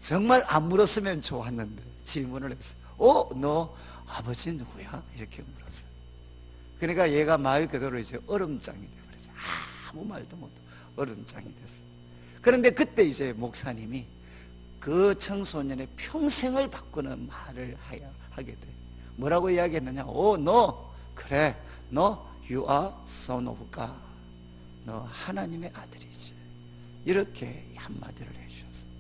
정말 안 물었으면 좋았는데 질문을 했어요. 너 아버지 누구야? 이렇게 물었어요. 그러니까 얘가 말 그대로 이제 얼음장이 되어버렸어요. 아무 말도 못하고 얼음장이 됐어요. 그런데 그때 이제 목사님이 그 청소년의 평생을 바꾸는 말을 하게 돼요. 뭐라고 이야기했느냐? 너 그래, 너 you are son of God. 너 하나님의 아들이지. 이렇게 한마디를 해주셨어요.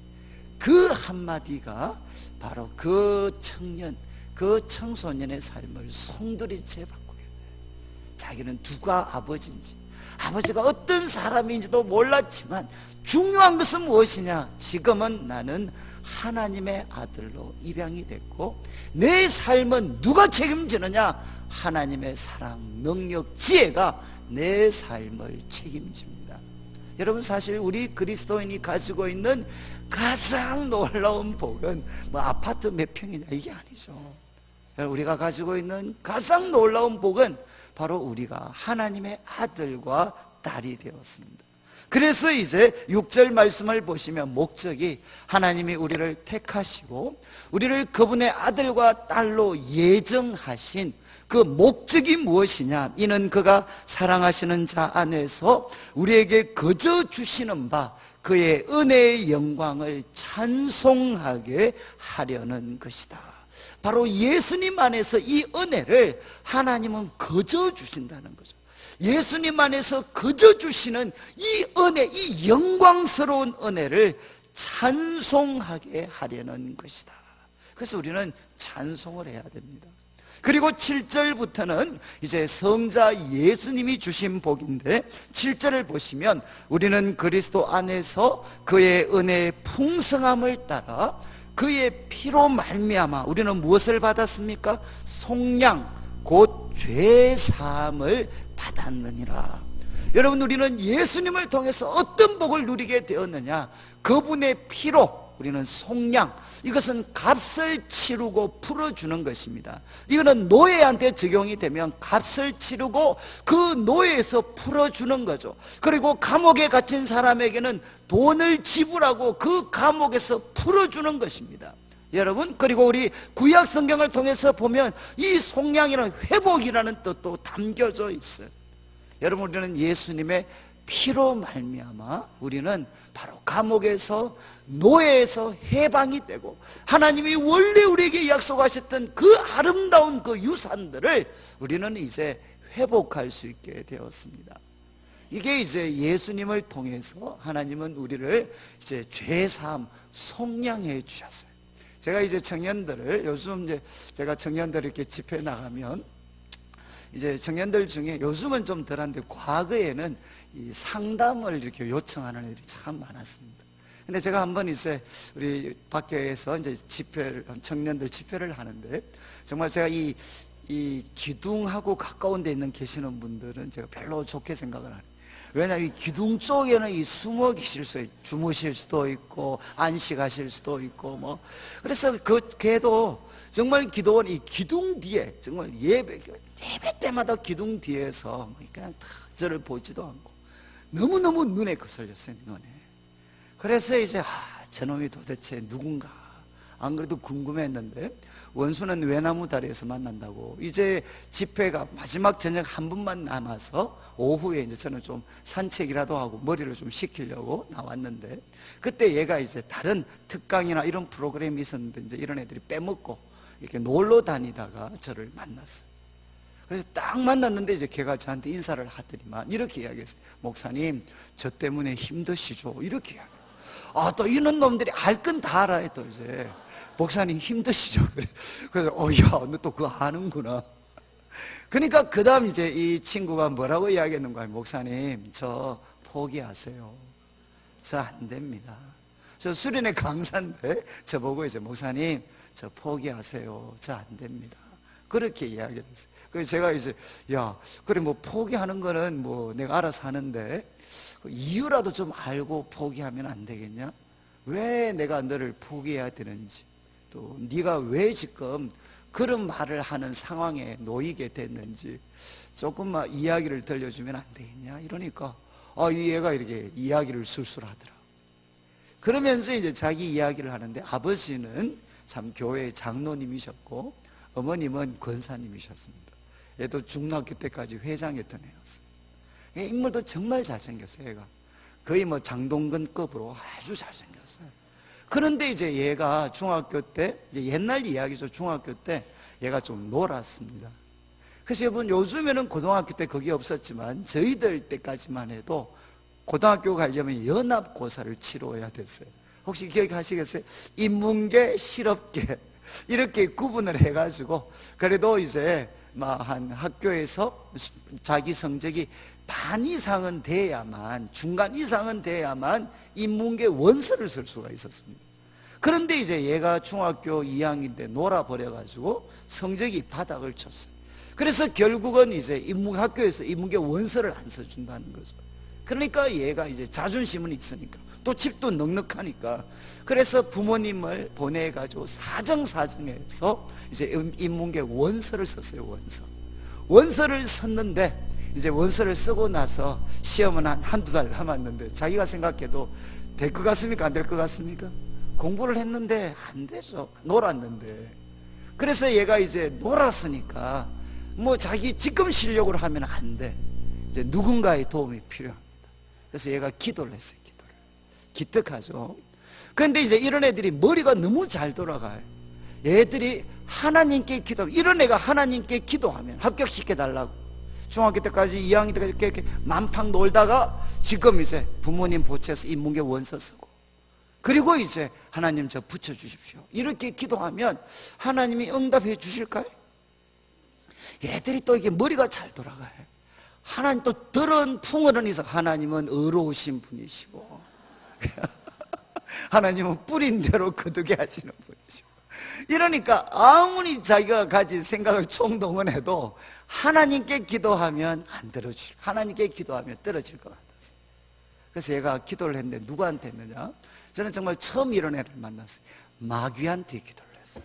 그 한마디가 바로 그 청년, 그 청소년의 삶을 송두리째 바꾸게 돼요. 자기는 누가 아버지인지, 아버지가 어떤 사람인지도 몰랐지만 중요한 것은 무엇이냐? 지금은 나는 하나님의 아들로 입양이 됐고 내 삶은 누가 책임지느냐? 하나님의 사랑, 능력, 지혜가 내 삶을 책임집니다. 여러분, 사실 우리 그리스도인이 가지고 있는 가장 놀라운 복은 뭐 아파트 몇 평이냐, 이게 아니죠. 우리가 가지고 있는 가장 놀라운 복은 바로 우리가 하나님의 아들과 딸이 되었습니다. 그래서 이제 6절 말씀을 보시면 목적이 하나님이 우리를 택하시고 우리를 그분의 아들과 딸로 예정하신 그 목적이 무엇이냐? 이는 그가 사랑하시는 자 안에서 우리에게 거저 주시는 바 그의 은혜의 영광을 찬송하게 하려는 것이다. 바로 예수님 안에서 이 은혜를 하나님은 거저 주신다는 거죠. 예수님 안에서 거저 주시는 이 은혜, 이 영광스러운 은혜를 찬송하게 하려는 것이다. 그래서 우리는 찬송을 해야 됩니다. 그리고 7절부터는 이제 성자 예수님이 주신 복인데, 7절을 보시면 우리는 그리스도 안에서 그의 은혜의 풍성함을 따라 그의 피로 말미암아 우리는 무엇을 받았습니까? 속량 곧 죄 사함을 받았느니라. 여러분, 우리는 예수님을 통해서 어떤 복을 누리게 되었느냐? 그분의 피로 우리는 속량, 이것은 값을 치르고 풀어주는 것입니다. 이거는 노예한테 적용이 되면 값을 치르고 그 노예에서 풀어주는 거죠. 그리고 감옥에 갇힌 사람에게는 돈을 지불하고 그 감옥에서 풀어주는 것입니다. 여러분, 그리고 우리 구약 성경을 통해서 보면 이 속량이라는 회복이라는 뜻도 담겨져 있어요. 여러분, 우리는 예수님의 피로 말미암아 우리는 바로 감옥에서, 노예에서 해방이 되고 하나님이 원래 우리에게 약속하셨던 그 아름다운 그 유산들을 우리는 이제 회복할 수 있게 되었습니다. 이게 이제 예수님을 통해서 하나님은 우리를 이제 죄사함, 속량해 주셨어요. 제가 이제 청년들을, 요즘 이제 제가 청년들 이렇게 집회 나가면 이제 청년들 중에 요즘은 좀 덜한데 과거에는 이 상담을 이렇게 요청하는 일이 참 많았습니다. 근데 제가 한번 이제 우리 밖에서 이제 집회를, 청년들 집회를 하는데 정말 제가 이 기둥하고 가까운 데 있는 계시는 분들은 제가 별로 좋게 생각을 안 해요. 왜냐하면 이 기둥 쪽에는 이 숨어 계실 수 있고, 주무실 수도 있고, 안식하실 수도 있고, 뭐. 그래서 걔도 정말 기도원 이 기둥 뒤에, 정말 예배 때마다 기둥 뒤에서 그냥 탁 저를 보지도 않고, 너무너무 눈에 거슬렸어요, 눈에. 그래서 이제, 저놈이 도대체 누군가. 안 그래도 궁금했는데, 원수는 외나무 다리에서 만난다고. 이제 집회가 마지막 저녁 한 분만 남아서 오후에 이제 저는 좀 산책이라도 하고 머리를 좀 식히려고 나왔는데, 그때 얘가 이제 다른 특강이나 이런 프로그램이 있었는데 이제 이런 애들이 빼먹고 이렇게 놀러 다니다가 저를 만났어요. 그래서 딱 만났는데 이제 걔가 저한테 인사를 하더니만 이렇게 이야기했어요. 목사님, 저 때문에 힘드시죠? 이렇게 이야기해요. 또 이런 놈들이 알 건 다 알아요. 또 이제 목사님 힘드시죠? 그래서 야, 너 또 그거 아는구나. 그러니까 그 다음 이제 이 친구가 뭐라고 이야기했는가? 목사님, 저 포기하세요. 저 안 됩니다. 저 수련회 강사인데 저보고 이제 목사님, 저 포기하세요. 저 안 됩니다. 그렇게 이야기를 했어요. 그래서 제가 이제 야, 그래 뭐 포기하는 거는 뭐 내가 알아서 하는데 이유라도 좀 알고 포기하면 안 되겠냐? 왜 내가 너를 포기해야 되는지, 또 네가 왜 지금 그런 말을 하는 상황에 놓이게 됐는지 조금만 이야기를 들려주면 안 되겠냐? 이러니까 이 애가 이렇게 이야기를 술술하더라고. 그러면서 이제 자기 이야기를 하는데, 아버지는 참 교회 장로님이셨고 어머님은 권사님이셨습니다. 얘도 중학교 때까지 회장했던 애였어요. 인물도 정말 잘생겼어요. 얘가 거의 뭐 장동건급으로 아주 잘생겼어요. 그런데 이제 얘가 중학교 때, 이제 옛날 이야기죠. 중학교 때 얘가 좀 놀았습니다. 그래서 여러분, 요즘에는 고등학교 때 그게 없었지만 저희들 때까지만 해도 고등학교 가려면 연합고사를 치러야 됐어요. 혹시 기억하시겠어요? 인문계, 실업계 이렇게 구분을 해가지고, 그래도 이제 한 학교에서 자기 성적이 반 이상은 돼야만, 중간 이상은 돼야만 인문계 원서를 쓸 수가 있었습니다. 그런데 이제 얘가 중학교 2학년 때 놀아버려가지고 성적이 바닥을 쳤어요. 그래서 결국은 이제 학교에서 인문계 원서를 안 써준다는 거죠. 그러니까 얘가 이제 자존심은 있으니까, 또 집도 넉넉하니까, 그래서 부모님을 보내가지고 사정사정해서 이제 인문계 원서를 썼어요. 원서를 썼는데, 이제 원서를 쓰고 나서 시험은 한두 달 남았는데, 자기가 생각해도 될 것 같습니까? 안 될 것 같습니까? 공부를 했는데 안 되죠. 놀았는데. 그래서 얘가 이제 놀았으니까 뭐 자기 지금 실력으로 하면 안 돼. 이제 누군가의 도움이 필요합니다. 그래서 얘가 기도를 했어요. 기특하죠. 그런데 이제 이런 애들이 머리가 너무 잘 돌아가요. 얘들이 하나님께 기도하면, 이런 애가 하나님께 기도하면 합격시켜달라고 중학교 때까지 2학년 때까지 이렇게 만팡 놀다가 지금 이제 부모님 보채서 인문계 원서 쓰고, 그리고 이제 하나님 저 붙여주십시오 이렇게 기도하면 하나님이 응답해 주실까요? 얘들이 또 이게 머리가 잘 돌아가요. 하나님 또 들은 풍어는 있어. 하나님은 의로우신 분이시고 하나님은 뿌린 대로 거두게 하시는 분이시고, 이러니까 아무리 자기가 가진 생각을 총동원해도 하나님께 기도하면 안 들어줄, 하나님께 기도하면 떨어질 것 같았어요. 그래서 얘가 기도를 했는데 누구한테 했느냐? 저는 정말 처음 이런 애를 만났어요. 마귀한테 기도를 했어요.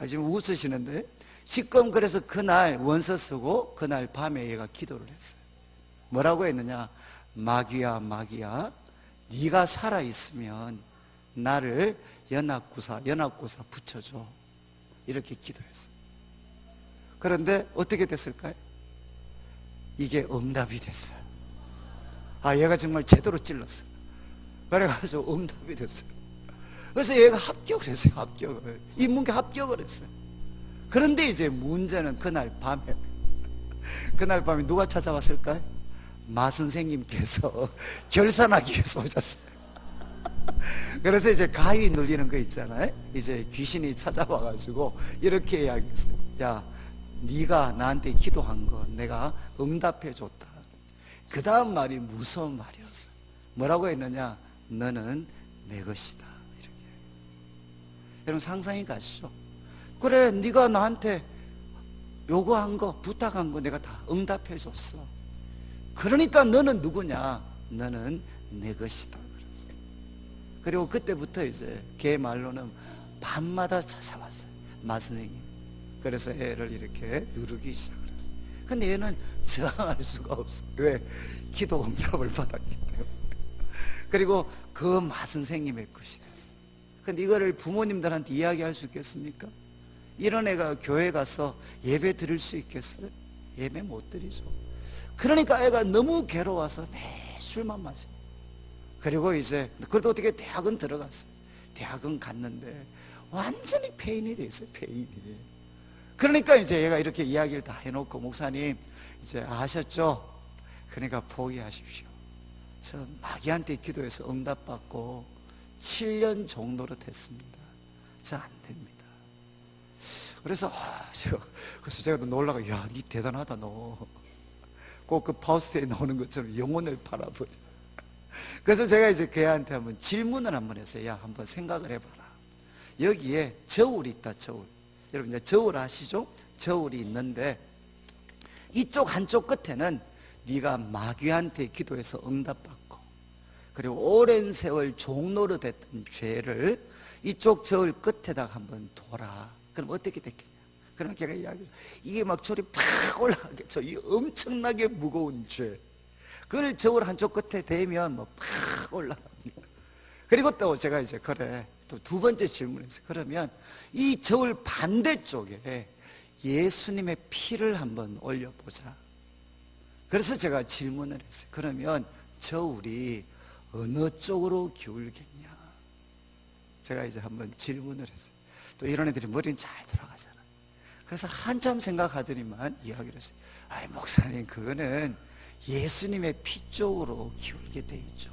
지금 웃으시는데, 지금 그래서 그날 원서 쓰고 그날 밤에 얘가 기도를 했어요. 뭐라고 했느냐? 마귀야, 마귀야, 네가 살아있으면 나를 연합고사 붙여줘. 이렇게 기도했어요. 그런데 어떻게 됐을까요? 이게 응답이 됐어요. 얘가 정말 제대로 찔렀어요. 그래가지고 응답이 됐어요. 그래서 얘가 합격을 했어요. 합격을, 인문계 합격을 했어요. 그런데 이제 문제는 그날 밤에 누가 찾아왔을까요? 마 선생님께서 결산하기 위해서 오셨어요. 그래서 이제 가위 눌리는 거 있잖아요. 이제 귀신이 찾아와가지고 이렇게 이야기했어요. 야, 네가 나한테 기도한 거 내가 응답해 줬다. 그 다음 말이 무서운 말이었어요. 뭐라고 했느냐? 너는 내 것이다. 이렇게. 여러분 상상이 가시죠? 그래, 네가 나한테 요구한 거, 부탁한 거 내가 다 응답해 줬어. 그러니까 너는 누구냐? 너는 내 것이다. 그랬어요. 그리고 그때부터 이제 걔 말로는 밤마다 찾아왔어요. 마 선생님. 그래서 애를 이렇게 누르기 시작했어요. 근데 얘는 저항할 수가 없어요. 왜? 기도 응답을 받았기 때문에. 그리고 그 마 선생님의 것이 됐어요. 근데 이거를 부모님들한테 이야기할 수 있겠습니까? 이런 애가 교회 가서 예배 드릴 수 있겠어요? 예배 못 드리죠. 그러니까 애가 너무 괴로워서 매일 술만 마셔요. 그리고 이제 그래도 어떻게 대학은 들어갔어요. 대학은 갔는데 완전히 폐인이 됐어요. 폐인이. 그러니까 이제 얘가 이렇게 이야기를 다 해놓고, 목사님 이제 아셨죠? 그러니까 포기하십시오. 저 마귀한테 기도해서 응답받고 7년 종로로 됐습니다. 저 안 됩니다. 그래서 제가 놀라고, 야, 니 대단하다. 너 꼭 그 파우스트에 나오는 것처럼 영혼을 팔아버려. 그래서 제가 이제 걔한테 한번 질문을 한번 했어요. 야, 한번 생각을 해봐라. 여기에 저울이 있다. 저울. 여러분 이제 저울 아시죠? 저울이 있는데 이쪽 한쪽 끝에는 네가 마귀한테 기도해서 응답받고, 그리고 오랜 세월 종로로 됐던 죄를 이쪽 저울 끝에다가 한번 둬라. 그럼 어떻게 됐겠냐? 그럼 걔가 이야기해요. 이게 막 저리 팍 올라가겠죠. 이 엄청나게 무거운 죄, 그걸 저울 한쪽 끝에 대면 뭐 팍 올라갑니다. 그리고 또 제가 이제 그래, 또 두 번째 질문했어요. 그러면 이 저울 반대쪽에 예수님의 피를 한번 올려보자. 그래서 제가 질문을 했어요. 그러면 저울이 어느 쪽으로 기울겠냐? 제가 이제 한번 질문을 했어요. 또 이런 애들이 머리는 잘 돌아가잖아요. 그래서 한참 생각하더니만 이야기를 했어요. 아이, 목사님, 그거는 예수님의 피 쪽으로 기울게 돼 있죠.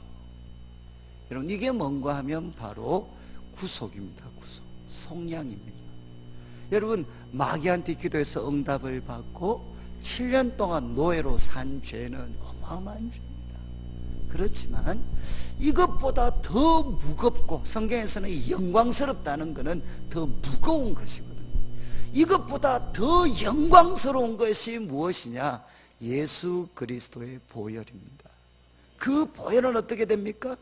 여러분, 이게 뭔가 하면 바로 구속입니다. 구속, 속량입니다. 여러분, 마귀한테 기도해서 응답을 받고 7년 동안 노예로 산 죄는 어마어마한 죄입니다. 그렇지만 이것보다 더 무겁고, 성경에서는 영광스럽다는 것은 더 무거운 것이거든요. 이것보다 더 영광스러운 것이 무엇이냐? 예수 그리스도의 보혈입니다. 그 보혈은 어떻게 됩니까?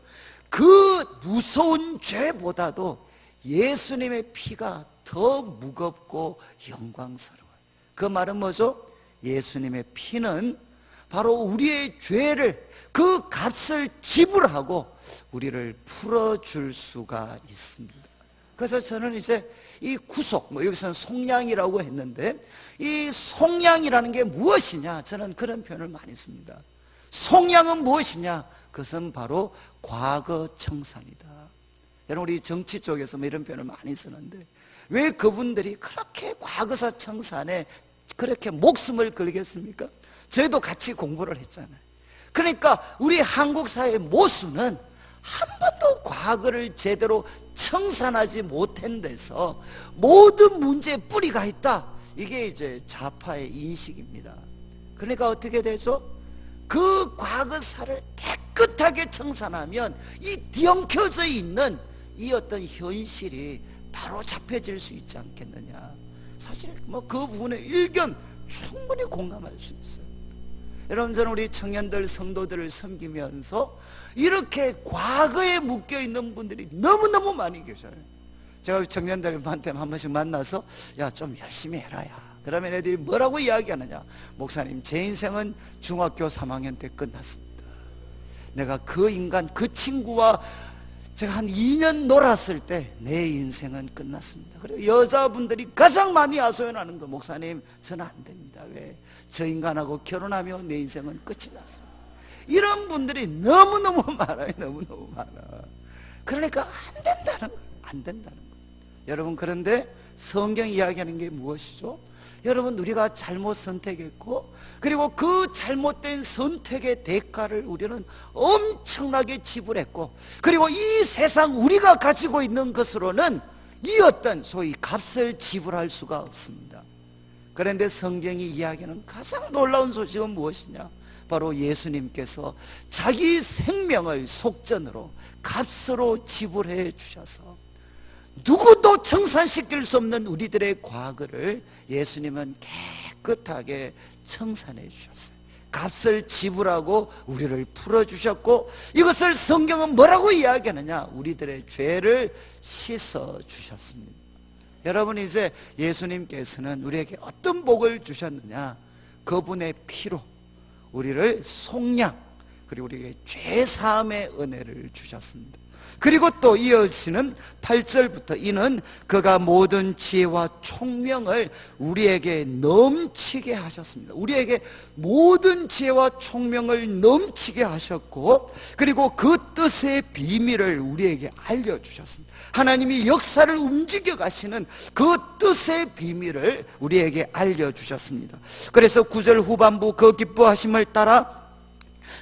그 무서운 죄보다도 예수님의 피가 더 무겁고 영광스러워요. 그 말은 뭐죠? 예수님의 피는 바로 우리의 죄를, 그 값을 지불하고 우리를 풀어줄 수가 있습니다. 그래서 저는 이제 이 구속, 여기서는 속량이라고 했는데, 이 속량이라는 게 무엇이냐, 저는 그런 표현을 많이 씁니다. 속량은 무엇이냐? 그것은 바로 과거 청산이다. 여러분, 우리 정치 쪽에서 이런 표현을 많이 쓰는데, 왜 그분들이 그렇게 과거사 청산에 그렇게 목숨을 걸겠습니까? 저희도 같이 공부를 했잖아요. 그러니까 우리 한국 사회의 모순은 한 번도 과거를 제대로 청산하지 못한 데서 모든 문제의 뿌리가 있다. 이게 이제 좌파의 인식입니다. 그러니까 어떻게 되죠? 그 과거사를 깨끗하게 청산하면 이 뒤엉켜져 있는 이 어떤 현실이 바로 잡혀질 수 있지 않겠느냐. 사실 그 부분에 일견 충분히 공감할 수 있어요. 여러분, 저는 우리 청년들, 성도들을 섬기면서 이렇게 과거에 묶여있는 분들이 너무너무 많이 계셔요. 제가 청년들한테 한 번씩 만나서 야, 좀 열심히 해라 야. 그러면 애들이 뭐라고 이야기하느냐? 목사님, 제 인생은 중학교 3학년 때 끝났습니다. 내가 그 인간, 그 친구와 제가 한 2년 놀았을 때 내 인생은 끝났습니다. 그리고 여자분들이 가장 많이 하소연하는 거, 목사님 저는 안 됩니다. 왜? 저 인간하고 결혼하면 내 인생은 끝이 났습니다. 이런 분들이 너무너무 많아요. 너무너무 많아. 그러니까 안 된다는 거예요. 안 된다는 거예요. 여러분, 그런데 성경이 이야기하는 게 무엇이죠? 여러분, 우리가 잘못 선택했고, 그리고 그 잘못된 선택의 대가를 우리는 엄청나게 지불했고, 그리고 이 세상 우리가 가지고 있는 것으로는 이 어떤 소위 값을 지불할 수가 없습니다. 그런데 성경이 이야기하는 가장 놀라운 소식은 무엇이냐? 바로 예수님께서 자기 생명을 속전으로 값으로 지불해 주셔서 누구도 청산시킬 수 없는 우리들의 과거를 예수님은 깨끗하게 청산해 주셨어요. 값을 지불하고 우리를 풀어주셨고, 이것을 성경은 뭐라고 이야기하느냐? 우리들의 죄를 씻어 주셨습니다. 여러분, 이제 예수님께서는 우리에게 어떤 복을 주셨느냐? 그분의 피로 우리를 속량, 그리고 우리에게 죄사함의 은혜를 주셨습니다. 그리고 또 이어지는 8절부터 이는 그가 모든 지혜와 총명을 우리에게 넘치게 하셨습니다. 우리에게 모든 지혜와 총명을 넘치게 하셨고, 그리고 그 뜻의 비밀을 우리에게 알려주셨습니다. 하나님이 역사를 움직여 가시는 그 뜻의 비밀을 우리에게 알려주셨습니다. 그래서 9절 후반부 그 기뻐하심을 따라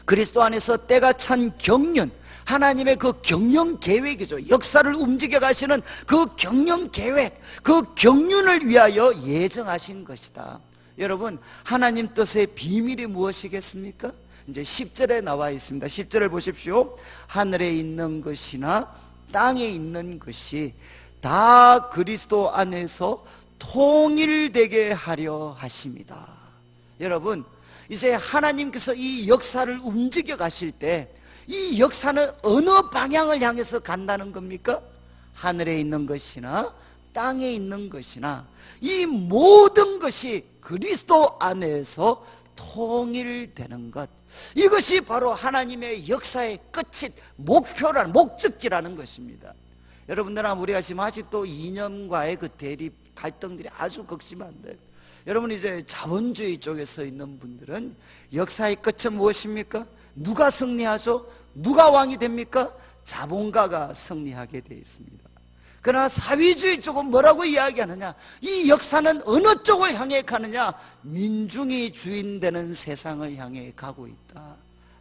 그리스도 안에서 때가 찬 경륜, 하나님의 그 경영 계획이죠. 역사를 움직여 가시는 그 경영 계획, 그 경륜을 위하여 예정하신 것이다. 여러분, 하나님 뜻의 비밀이 무엇이겠습니까? 이제 10절에 나와 있습니다. 10절을 보십시오. 하늘에 있는 것이나 땅에 있는 것이 다 그리스도 안에서 통일되게 하려 하십니다. 여러분, 이제 하나님께서 이 역사를 움직여 가실 때 이 역사는 어느 방향을 향해서 간다는 겁니까? 하늘에 있는 것이나 땅에 있는 것이나 이 모든 것이 그리스도 안에서 통일되는 것, 이것이 바로 하나님의 역사의 끝이 목적지라는 것입니다. 여러분들아, 우리가 지금 아직도 이념과의 그 대립 갈등들이 아주 극심한데, 여러분, 이제 자본주의 쪽에 서 있는 분들은 역사의 끝은 무엇입니까? 누가 승리하죠? 누가 왕이 됩니까? 자본가가 승리하게 되어 있습니다. 그러나 사회주의 쪽은 뭐라고 이야기하느냐? 이 역사는 어느 쪽을 향해 가느냐? 민중이 주인되는 세상을 향해 가고 있다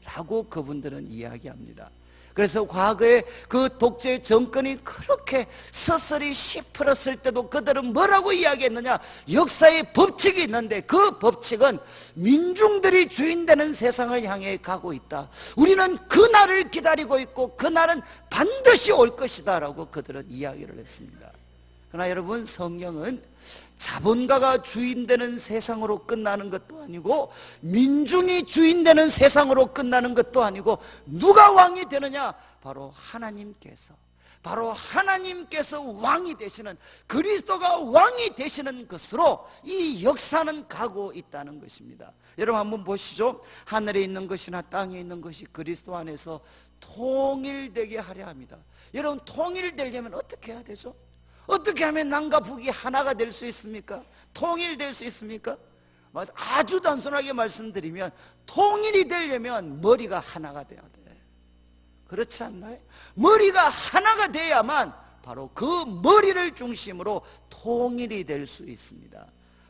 라고 그분들은 이야기합니다. 그래서 과거에 그 독재 정권이 그렇게 서슬이 시풀었을 때도 그들은 뭐라고 이야기했느냐? 역사의 법칙이 있는데 그 법칙은 민중들이 주인되는 세상을 향해 가고 있다. 우리는 그날을 기다리고 있고 그날은 반드시 올 것이다 라고 그들은 이야기를 했습니다. 그러나 여러분, 성경은 자본가가 주인되는 세상으로 끝나는 것도 아니고 민중이 주인되는 세상으로 끝나는 것도 아니고 누가 왕이 되느냐? 바로 하나님께서 왕이 되시는, 그리스도가 왕이 되시는 것으로 이 역사는 가고 있다는 것입니다. 여러분 한번 보시죠. 하늘에 있는 것이나 땅에 있는 것이 그리스도 안에서 통일되게 하려 합니다. 여러분, 통일되려면 어떻게 해야 되죠? 어떻게 하면 남과 북이 하나가 될 수 있습니까? 통일될 수 있습니까? 아주 단순하게 말씀드리면 통일이 되려면 머리가 하나가 돼야 돼. 그렇지 않나요? 머리가 하나가 돼야만 바로 그 머리를 중심으로 통일이 될 수 있습니다.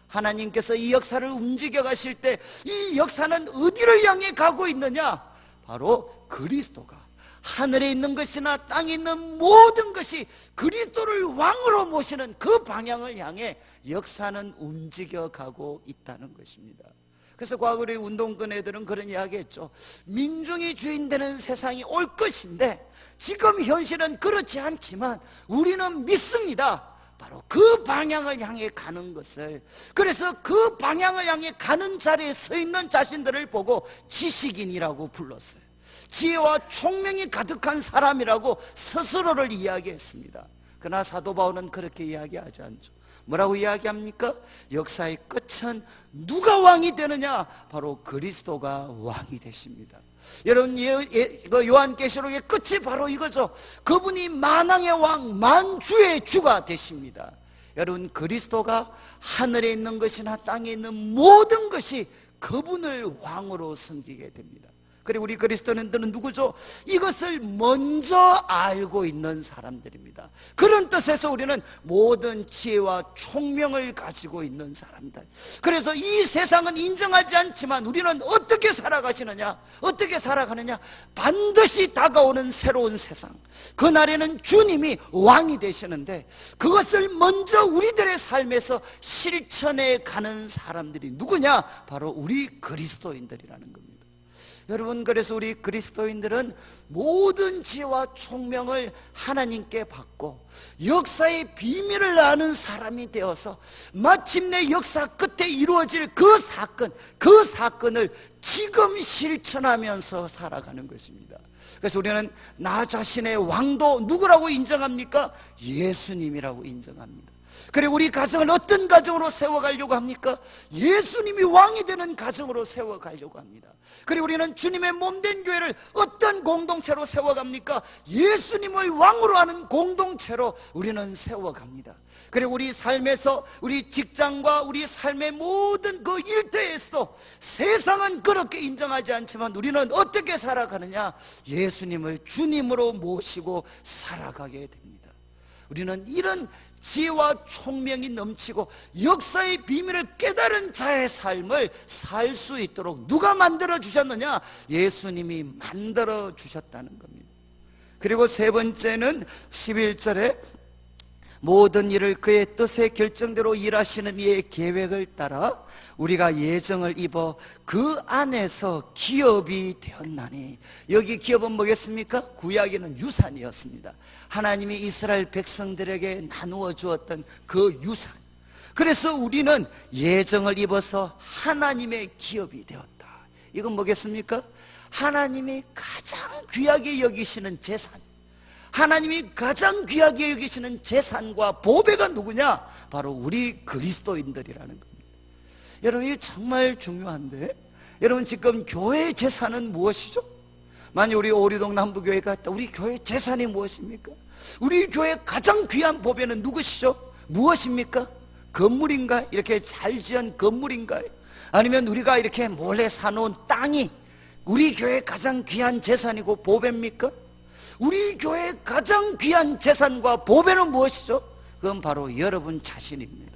하나님께서 이 역사를 움직여 가실 때 이 역사는 어디를 향해 가고 있느냐? 바로 그리스도가, 하늘에 있는 것이나 땅에 있는 모든 것이 그리스도를 왕으로 모시는 그 방향을 향해 역사는 움직여 가고 있다는 것입니다. 그래서 과거 우리 운동권 애들은 그런 이야기 했죠. 민중이 주인되는 세상이 올 것인데 지금 현실은 그렇지 않지만 우리는 믿습니다. 바로 그 방향을 향해 가는 것을. 그래서 그 방향을 향해 가는 자리에 서 있는 자신들을 보고 지식인이라고 불렀어요. 지혜와 총명이 가득한 사람이라고 스스로를 이야기했습니다. 그러나 사도 바울은 그렇게 이야기하지 않죠. 뭐라고 이야기합니까? 역사의 끝은 누가 왕이 되느냐? 바로 그리스도가 왕이 되십니다. 여러분, 요한계시록의 끝이 바로 이거죠. 그분이 만왕의 왕, 만주의 주가 되십니다. 여러분, 그리스도가 하늘에 있는 것이나 땅에 있는 모든 것이 그분을 왕으로 섬기게 됩니다. 그리고 우리 그리스도인들은 누구죠? 이것을 먼저 알고 있는 사람들입니다. 그런 뜻에서 우리는 모든 지혜와 총명을 가지고 있는 사람들. 그래서 이 세상은 인정하지 않지만 우리는 어떻게 살아가시느냐? 어떻게 살아가느냐? 반드시 다가오는 새로운 세상, 그날에는 주님이 왕이 되시는데 그것을 먼저 우리들의 삶에서 실천해 가는 사람들이 누구냐? 바로 우리 그리스도인들이라는 겁니다. 여러분, 그래서 우리 그리스도인들은 모든 지혜와 총명을 하나님께 받고 역사의 비밀을 아는 사람이 되어서 마침내 역사 끝에 이루어질 그 사건을 지금 실천하면서 살아가는 것입니다. 그래서 우리는 나 자신의 왕도 누구라고 인정합니까? 예수님이라고 인정합니다. 그리고 우리 가정을 어떤 가정으로 세워가려고 합니까? 예수님이 왕이 되는 가정으로 세워가려고 합니다. 그리고 우리는 주님의 몸된 교회를 어떤 공동체로 세워갑니까? 예수님을 왕으로 하는 공동체로 우리는 세워갑니다. 그리고 우리 삶에서, 우리 직장과 우리 삶의 모든 그 일터에서도 세상은 그렇게 인정하지 않지만 우리는 어떻게 살아가느냐? 예수님을 주님으로 모시고 살아가게 됩니다. 우리는 이런 지혜와 총명이 넘치고 역사의 비밀을 깨달은 자의 삶을 살 수 있도록 누가 만들어 주셨느냐? 예수님이 만들어 주셨다는 겁니다. 그리고 세 번째는 11절에 모든 일을 그의 뜻의 결정대로 일하시는 이의 계획을 따라 우리가 예정을 입어 그 안에서 기업이 되었나니. 여기 기업은 뭐겠습니까? 구약에는 유산이었습니다. 하나님이 이스라엘 백성들에게 나누어 주었던 그 유산. 그래서 우리는 예정을 입어서 하나님의 기업이 되었다. 이건 뭐겠습니까? 하나님이 가장 귀하게 여기시는 재산, 하나님이 가장 귀하게 여기시는 재산과 보배가 누구냐? 바로 우리 그리스도인들이라는 겁니다. 여러분, 이게 정말 중요한데, 여러분 지금 교회의 재산은 무엇이죠? 만약 우리 오류동 남부교회 갔다 우리 교회 재산이 무엇입니까? 우리 교회 가장 귀한 보배는 누구시죠? 무엇입니까? 건물인가요? 이렇게 잘 지은 건물인가요? 아니면 우리가 이렇게 몰래 사놓은 땅이 우리 교회 가장 귀한 재산이고 보배입니까? 우리 교회의 가장 귀한 재산과 보배는 무엇이죠? 그건 바로 여러분 자신입니다.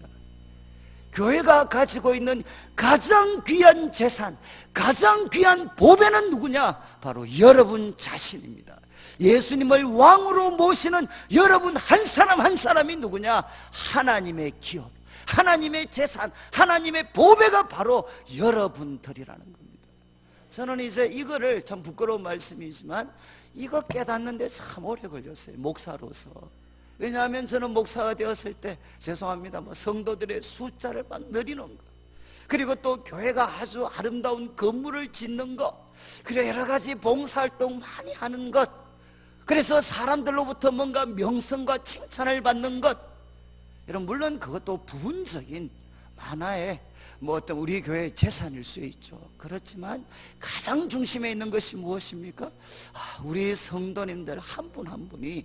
교회가 가지고 있는 가장 귀한 재산, 가장 귀한 보배는 누구냐? 바로 여러분 자신입니다. 예수님을 왕으로 모시는 여러분 한 사람 한 사람이 누구냐? 하나님의 기업, 하나님의 재산, 하나님의 보배가 바로 여러분들이라는 겁니다. 저는 이제 이거를, 참 부끄러운 말씀이지만 이거 깨닫는데 참 오래 걸렸어요. 목사로서. 왜냐하면 저는 목사가 되었을 때 죄송합니다 성도들의 숫자를 막 늘리는 거, 그리고 또 교회가 아주 아름다운 건물을 짓는 것, 그리고 여러 가지 봉사활동 많이 하는 것, 그래서 사람들로부터 뭔가 명성과 칭찬을 받는 것, 여러분 물론 그것도 부분적인 하나의 어떤 우리 교회의 재산일 수 있죠. 그렇지만 가장 중심에 있는 것이 무엇입니까? 우리 성도님들 한 분 한 분이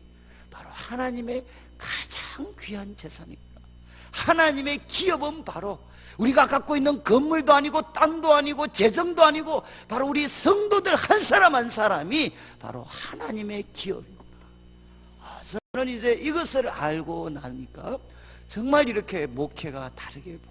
바로 하나님의 가장 귀한 재산입니다. 하나님의 기업은 바로 우리가 갖고 있는 건물도 아니고 땅도 아니고 재정도 아니고 바로 우리 성도들 한 사람 한 사람이 바로 하나님의 기업이구나. 저는 이제 이것을 알고 나니까 정말 이렇게 목회가 다르게 보이더라고요.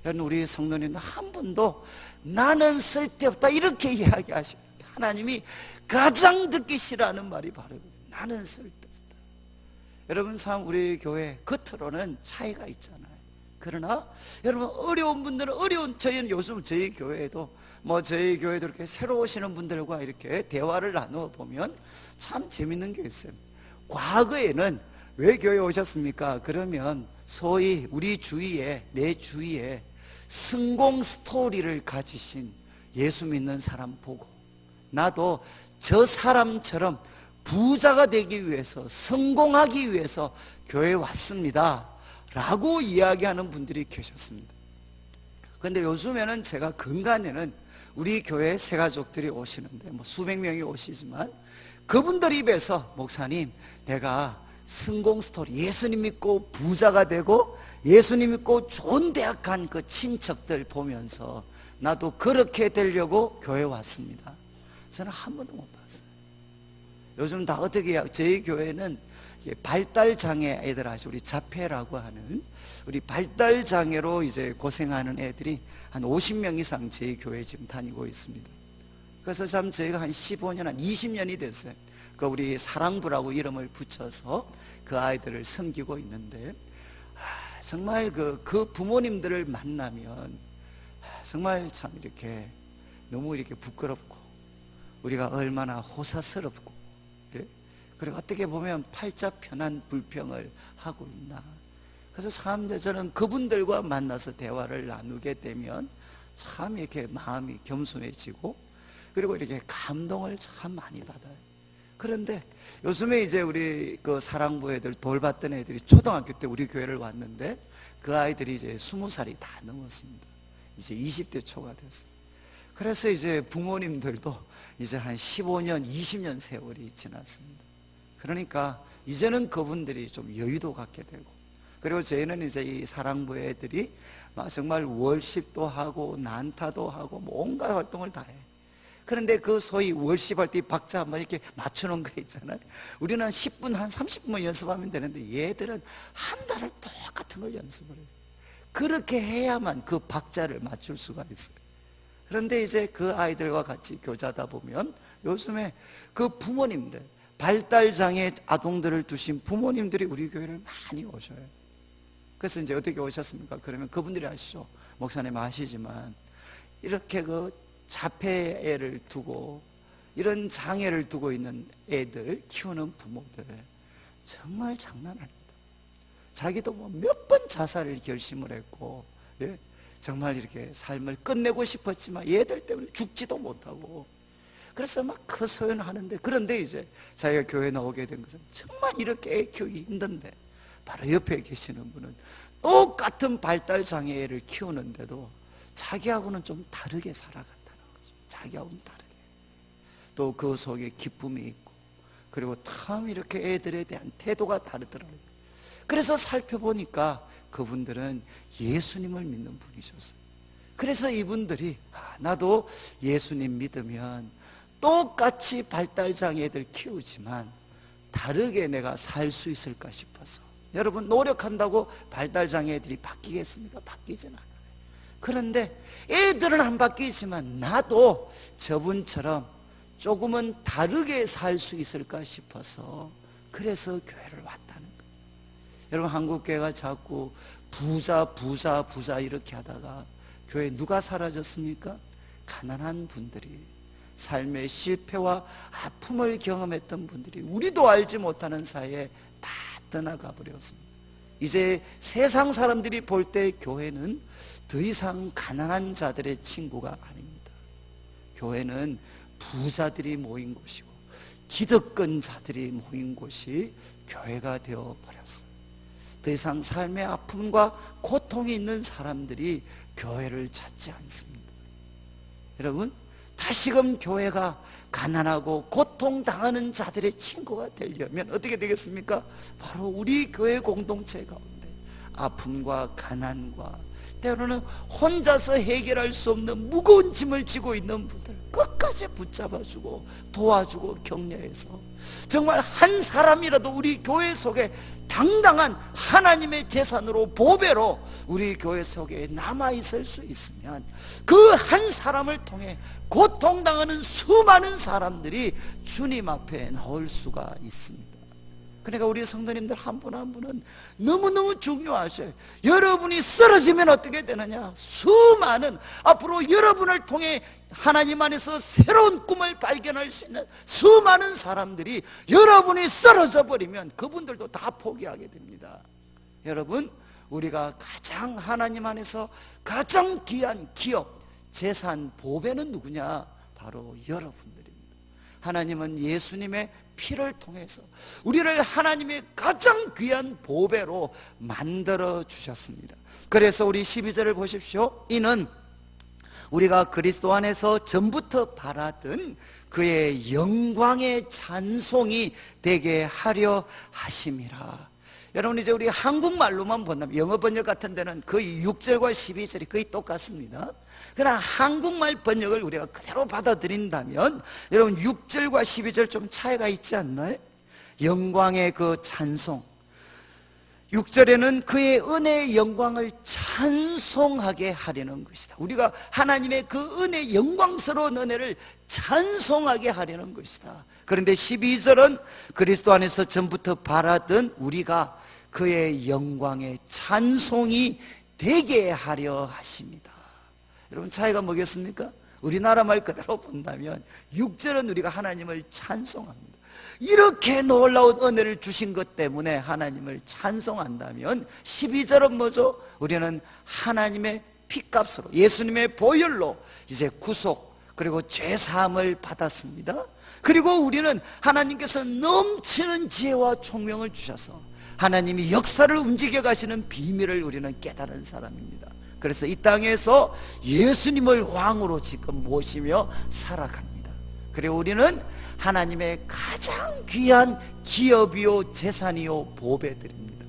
여러분 우리 성도님들 한 분도 나는 쓸데없다 이렇게 이야기하시고, 하나님이 가장 듣기 싫어하는 말이 바로 나는 쓸데없다. 여러분 참 우리 교회 겉으로는 차이가 있잖아요. 그러나 여러분 어려운 분들은 저희는 요즘 저희 교회에도 이렇게 새로 오시는 분들과 이렇게 대화를 나누어 보면 참 재밌는 게 있어요. 과거에는 왜 교회에 오셨습니까? 그러면 소위 우리 주위에, 내 주위에 성공 스토리를 가지신 예수 믿는 사람 보고 나도 저 사람처럼 부자가 되기 위해서, 성공하기 위해서 교회에 왔습니다 라고 이야기하는 분들이 계셨습니다. 그런데 요즘에는 제가 근간에는 우리 교회 새가족들이 오시는데 수백 명이 오시지만 그분들 입에서 목사님 내가 성공 스토리, 예수님 믿고 부자가 되고 예수님 믿고 좋은 대학 간 그 친척들 보면서 나도 그렇게 되려고 교회에 왔습니다. 저는 한 번도 못 봤어요. 요즘 다 어떻게 해요? 저희 교회는 발달장애 애들 아시죠? 우리 자폐라고 하는 우리 발달장애로 이제 고생하는 애들이 한 50명 이상 저희 교회에 지금 다니고 있습니다. 그래서 참 저희가 한 15년, 한 20년이 됐어요. 그 우리 사랑부라고 이름을 붙여서 그 아이들을 섬기고 있는데 정말 그 부모님들을 만나면 정말 참 이렇게 너무 이렇게 부끄럽고 우리가 얼마나 호사스럽고, 예? 그리고 어떻게 보면 팔자편한 불평을 하고 있나. 그래서 참 저는 그분들과 만나서 대화를 나누게 되면 참 이렇게 마음이 겸손해지고 그리고 이렇게 감동을 참 많이 받아요. 그런데 요즘에 이제 우리 그 사랑부 애들 돌봤던 애들이 초등학교 때 우리 교회를 왔는데 그 아이들이 이제 20살이 다 넘었습니다. 이제 20대 초가 됐어요. 그래서 이제 부모님들도 이제 한 15년, 20년 세월이 지났습니다. 그러니까 이제는 그분들이 좀 여유도 갖게 되고, 그리고 저희는 이제 이 사랑부 애들이 막 정말 월십도 하고 난타도 하고 온갖 활동을 다 해요. 그런데 그 소위 월십할 때 박자 한번 이렇게 맞추는 거 있잖아요. 우리는 10분, 한 30분만 연습하면 되는데 얘들은 한 달을 똑같은 걸 연습을 해요. 그렇게 해야만 그 박자를 맞출 수가 있어요. 그런데 이제 그 아이들과 같이 교제하다 보면 요즘에 그 부모님들, 발달장애 아동들을 두신 부모님들이 우리 교회를 많이 오셔요. 그래서 이제 어떻게 오셨습니까? 그러면 그분들이 아시죠? 목사님 아시지만 이렇게 그 자폐애를 두고 이런 장애를 두고 있는 애들 키우는 부모들 정말 장난 아닙니다. 자기도 몇 번 자살을 결심을 했고, 예? 정말 이렇게 삶을 끝내고 싶었지만 얘들 때문에 죽지도 못하고, 그래서 막 그 소연하는데, 그런데 이제 자기가 교회에 나오게 된 것은 정말 이렇게 애 키우기 힘든데 바로 옆에 계시는 분은 똑같은 발달장애를 키우는데도 자기하고는 좀 다르게 살아간다는 거죠. 자기하고는 다르게. 또 그 속에 기쁨이 있고, 그리고 참 이렇게 애들에 대한 태도가 다르더라고요. 그래서 살펴보니까 그분들은 예수님을 믿는 분이셨어요. 그래서 이분들이 나도 예수님 믿으면 똑같이 발달장애들 키우지만 다르게 내가 살 수 있을까 싶어서. 여러분 노력한다고 발달장애들이 바뀌겠습니까? 바뀌진 않아요. 그런데 애들은 안 바뀌지만 나도 저분처럼 조금은 다르게 살 수 있을까 싶어서 그래서 교회를 왔다는 거예요. 여러분 한국교회가 자꾸 부자 이렇게 하다가 교회 누가 사라졌습니까? 가난한 분들이, 삶의 실패와 아픔을 경험했던 분들이 우리도 알지 못하는 사이에 다 빠져나가 버렸습니다. 이제 세상 사람들이 볼 때 교회는 더 이상 가난한 자들의 친구가 아닙니다. 교회는 부자들이 모인 곳이고 기득권 자들이 모인 곳이 교회가 되어 버렸습니다. 더 이상 삶의 아픔과 고통이 있는 사람들이 교회를 찾지 않습니다. 여러분, 다시금 교회가 가난하고 고통당하는 자들의 친구가 되려면 어떻게 되겠습니까? 바로 우리 교회 공동체 가운데 아픔과 가난과 때로는 혼자서 해결할 수 없는 무거운 짐을 지고 있는 분들 끝까지 붙잡아주고 도와주고 격려해서 정말 한 사람이라도 우리 교회 속에 당당한 하나님의 재산으로 보배로 우리 교회 속에 남아있을 수 있으면 그 한 사람을 통해 고통당하는 수많은 사람들이 주님 앞에 나올 수가 있습니다. 그러니까 우리 성도님들 한 분 한 분은 너무너무 중요하셔요. 여러분이 쓰러지면 어떻게 되느냐? 수많은 앞으로 여러분을 통해 하나님 안에서 새로운 꿈을 발견할 수 있는 수많은 사람들이 여러분이 쓰러져 버리면 그분들도 다 포기하게 됩니다. 여러분, 우리가 가장 하나님 안에서 가장 귀한 기업, 재산, 보배는 누구냐? 바로 여러분들입니다. 하나님은 예수님의 피를 통해서 우리를 하나님의 가장 귀한 보배로 만들어 주셨습니다. 그래서 우리 12절을 보십시오. 이는 우리가 그리스도 안에서 전부터 바라던 그의 영광의 찬송이 되게 하려 하심이라. 여러분, 이제 우리 한국말로만 본다면 영어 번역 같은 데는 거의 6절과 12절이 거의 똑같습니다. 그러나 한국말 번역을 우리가 그대로 받아들인다면 여러분 6절과 12절 좀 차이가 있지 않나요? 영광의 그 찬송, 6절에는 그의 은혜의 영광을 찬송하게 하려는 것이다. 우리가 하나님의 그 은혜, 영광스러운 은혜를 찬송하게 하려는 것이다. 그런데 12절은 그리스도 안에서 전부터 바라던 우리가 그의 영광의 찬송이 되게 하려 하십니다. 여러분, 차이가 뭐겠습니까? 우리나라 말 그대로 본다면 6절은 우리가 하나님을 찬송합니다. 이렇게 놀라운 은혜를 주신 것 때문에 하나님을 찬송한다면 12절은 뭐죠? 우리는 하나님의 피값으로 예수님의 보혈로 이제 구속 그리고 죄사함을 받았습니다. 그리고 우리는 하나님께서 넘치는 지혜와 총명을 주셔서 하나님이 역사를 움직여 가시는 비밀을 우리는 깨달은 사람입니다. 그래서 이 땅에서 예수님을 왕으로 지금 모시며 살아갑니다. 그리고 우리는 하나님의 가장 귀한 기업이요 재산이요 보배들입니다.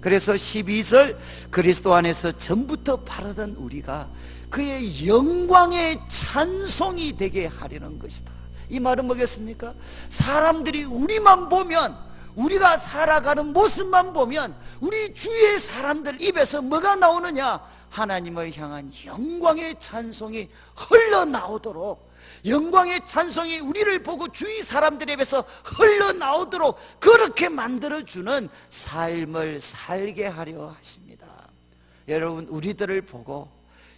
그래서 12절 그리스도 안에서 전부터 바라던 우리가 그의 영광의 찬송이 되게 하려는 것이다. 이 말은 뭐겠습니까? 사람들이 우리만 보면, 우리가 살아가는 모습만 보면 우리 주위의 사람들 입에서 뭐가 나오느냐? 하나님을 향한 영광의 찬송이 흘러나오도록, 영광의 찬송이 우리를 보고 주위 사람들의 입에서 흘러나오도록 그렇게 만들어주는 삶을 살게 하려 하십니다. 여러분, 우리들을 보고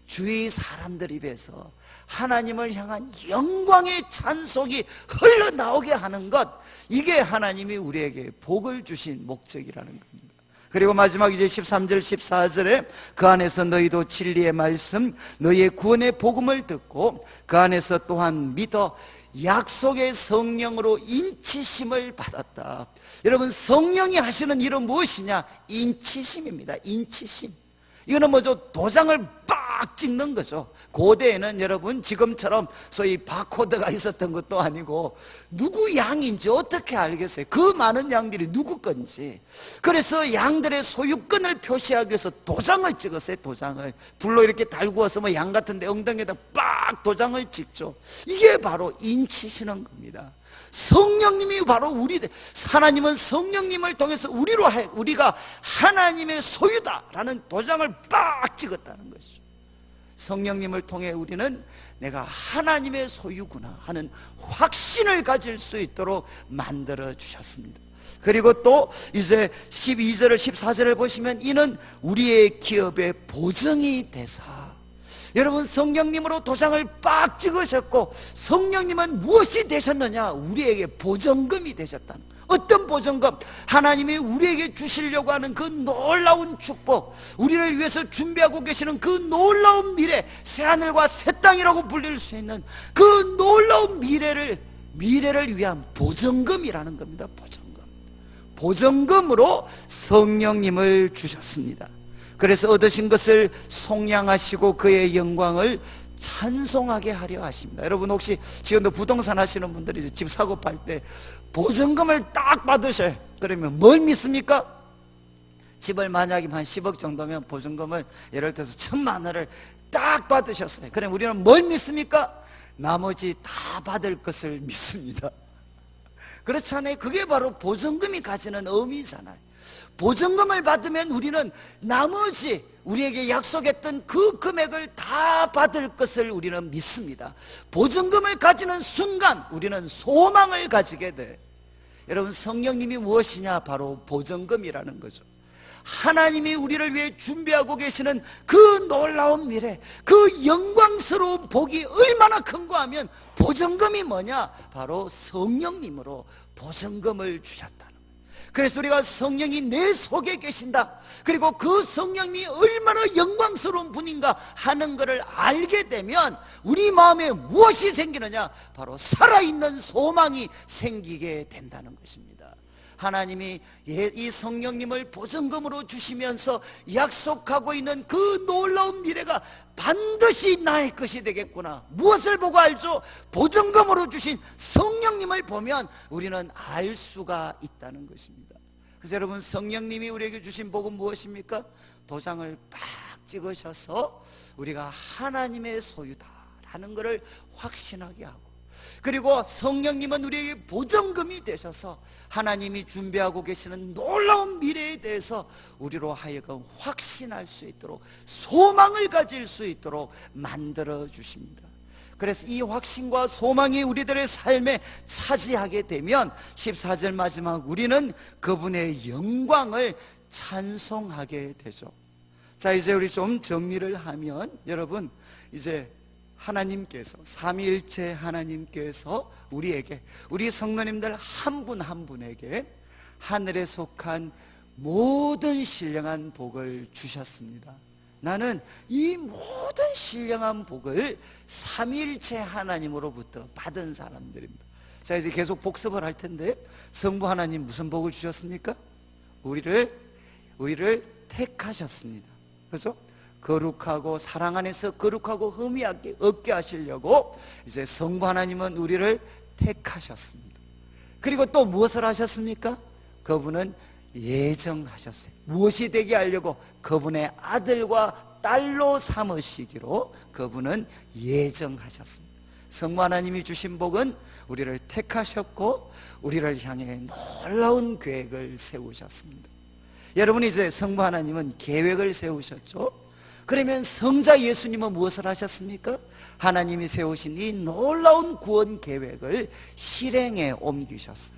주위 사람들 입에서 하나님을 향한 영광의 찬송이 흘러나오게 하는 것, 이게 하나님이 우리에게 복을 주신 목적이라는 겁니다. 그리고 마지막 이제 13절 14절에 그 안에서 너희도 진리의 말씀 너희의 구원의 복음을 듣고 그 안에서 또한 믿어 약속의 성령으로 인치심을 받았다. 여러분, 성령이 하시는 일은 무엇이냐? 인치심입니다. 인치심. 이거는 뭐죠? 도장을 빡 찍는 거죠. 고대에는 여러분 지금처럼 소위 바코드가 있었던 것도 아니고 누구 양인지 어떻게 알겠어요? 그 많은 양들이 누구 건지. 그래서 양들의 소유권을 표시하기 위해서 도장을 찍었어요. 도장을 불로 이렇게 달구어서 뭐 양 같은데 엉덩이에다 빡 도장을 찍죠. 이게 바로 인치시는 겁니다. 성령님이 바로 하나님은 성령님을 통해서 우리가 하나님의 소유다라는 도장을 빡 찍었다는 것이죠. 성령님을 통해 우리는 내가 하나님의 소유구나 하는 확신을 가질 수 있도록 만들어 주셨습니다. 그리고 또 이제 12절을 14절을 보시면 이는 우리의 기업의 보증이 되사. 여러분, 성령님으로 도장을 빡 찍으셨고, 성령님은 무엇이 되셨느냐? 우리에게 보증금이 되셨다는 거예요. 어떤 보증금? 하나님이 우리에게 주시려고 하는 그 놀라운 축복, 우리를 위해서 준비하고 계시는 그 놀라운 미래, 새하늘과 새 땅이라고 불릴 수 있는 그 놀라운 미래를 위한 보증금이라는 겁니다. 보증금으로 성령님을 주셨습니다. 그래서 얻으신 것을 속량하시고 그의 영광을 찬송하게 하려 하십니다. 여러분, 혹시 지금도 부동산 하시는 분들이 집 사고 팔 때 보증금을 딱 받으셔요. 그러면 뭘 믿습니까? 집을 만약에 한 10억 정도면 보증금을 예를 들어서 1,000만 원을 딱 받으셨어요. 그럼 우리는 뭘 믿습니까? 나머지 다 받을 것을 믿습니다. 그렇잖아요. 그게 바로 보증금이 가지는 의미잖아요. 보증금을 받으면 우리는 나머지 우리에게 약속했던 그 금액을 다 받을 것을 우리는 믿습니다. 보증금을 가지는 순간 우리는 소망을 가지게 돼. 여러분, 성령님이 무엇이냐? 바로 보증금이라는 거죠. 하나님이 우리를 위해 준비하고 계시는 그 놀라운 미래, 그 영광스러운 복이 얼마나 큰가 하면 보증금이 뭐냐? 바로 성령님으로 보증금을 주셨다는 거예요. 그래서 우리가 성령이 내 속에 계신다, 그리고 그 성령이 얼마나 영광스러운 분인가 하는 것을 알게 되면 우리 마음에 무엇이 생기느냐? 바로 살아있는 소망이 생기게 된다는 것입니다. 하나님이 이 성령님을 보증금으로 주시면서 약속하고 있는 그 놀라운 미래가 반드시 나의 것이 되겠구나. 무엇을 보고 알죠? 보증금으로 주신 성령님을 보면 우리는 알 수가 있다는 것입니다. 그래서 여러분, 성령님이 우리에게 주신 복은 무엇입니까? 도장을 빡 찍으셔서 우리가 하나님의 소유다라는 것을 확신하게 하고, 그리고 성령님은 우리에게 보증금이 되셔서 하나님이 준비하고 계시는 놀라운 미래에 대해서 우리로 하여금 확신할 수 있도록, 소망을 가질 수 있도록 만들어 주십니다. 그래서 이 확신과 소망이 우리들의 삶에 차지하게 되면 14절 마지막, 우리는 그분의 영광을 찬송하게 되죠. 자, 이제 우리 좀 정리를 하면, 여러분, 이제 하나님께서, 삼위일체 하나님께서 우리에게, 우리 성도님들 한 분 한 분에게 하늘에 속한 모든 신령한 복을 주셨습니다. 나는 이 모든 신령한 복을 삼위일체 하나님으로부터 받은 사람들입니다. 자, 이제 계속 복습을 할 텐데, 성부 하나님 무슨 복을 주셨습니까? 우리를 택하셨습니다. 그렇죠? 거룩하고 사랑 안에서 거룩하고 흠이 없게 하시려고 이제 성부 하나님은 우리를 택하셨습니다. 그리고 또 무엇을 하셨습니까? 그분은 예정하셨어요. 무엇이 되게 하려고? 그분의 아들과 딸로 삼으시기로 그분은 예정하셨습니다. 성부 하나님이 주신 복은 우리를 택하셨고 우리를 향해 놀라운 계획을 세우셨습니다. 여러분, 이제 성부 하나님은 계획을 세우셨죠. 그러면 성자 예수님은 무엇을 하셨습니까? 하나님이 세우신 이 놀라운 구원 계획을 실행에 옮기셨어요.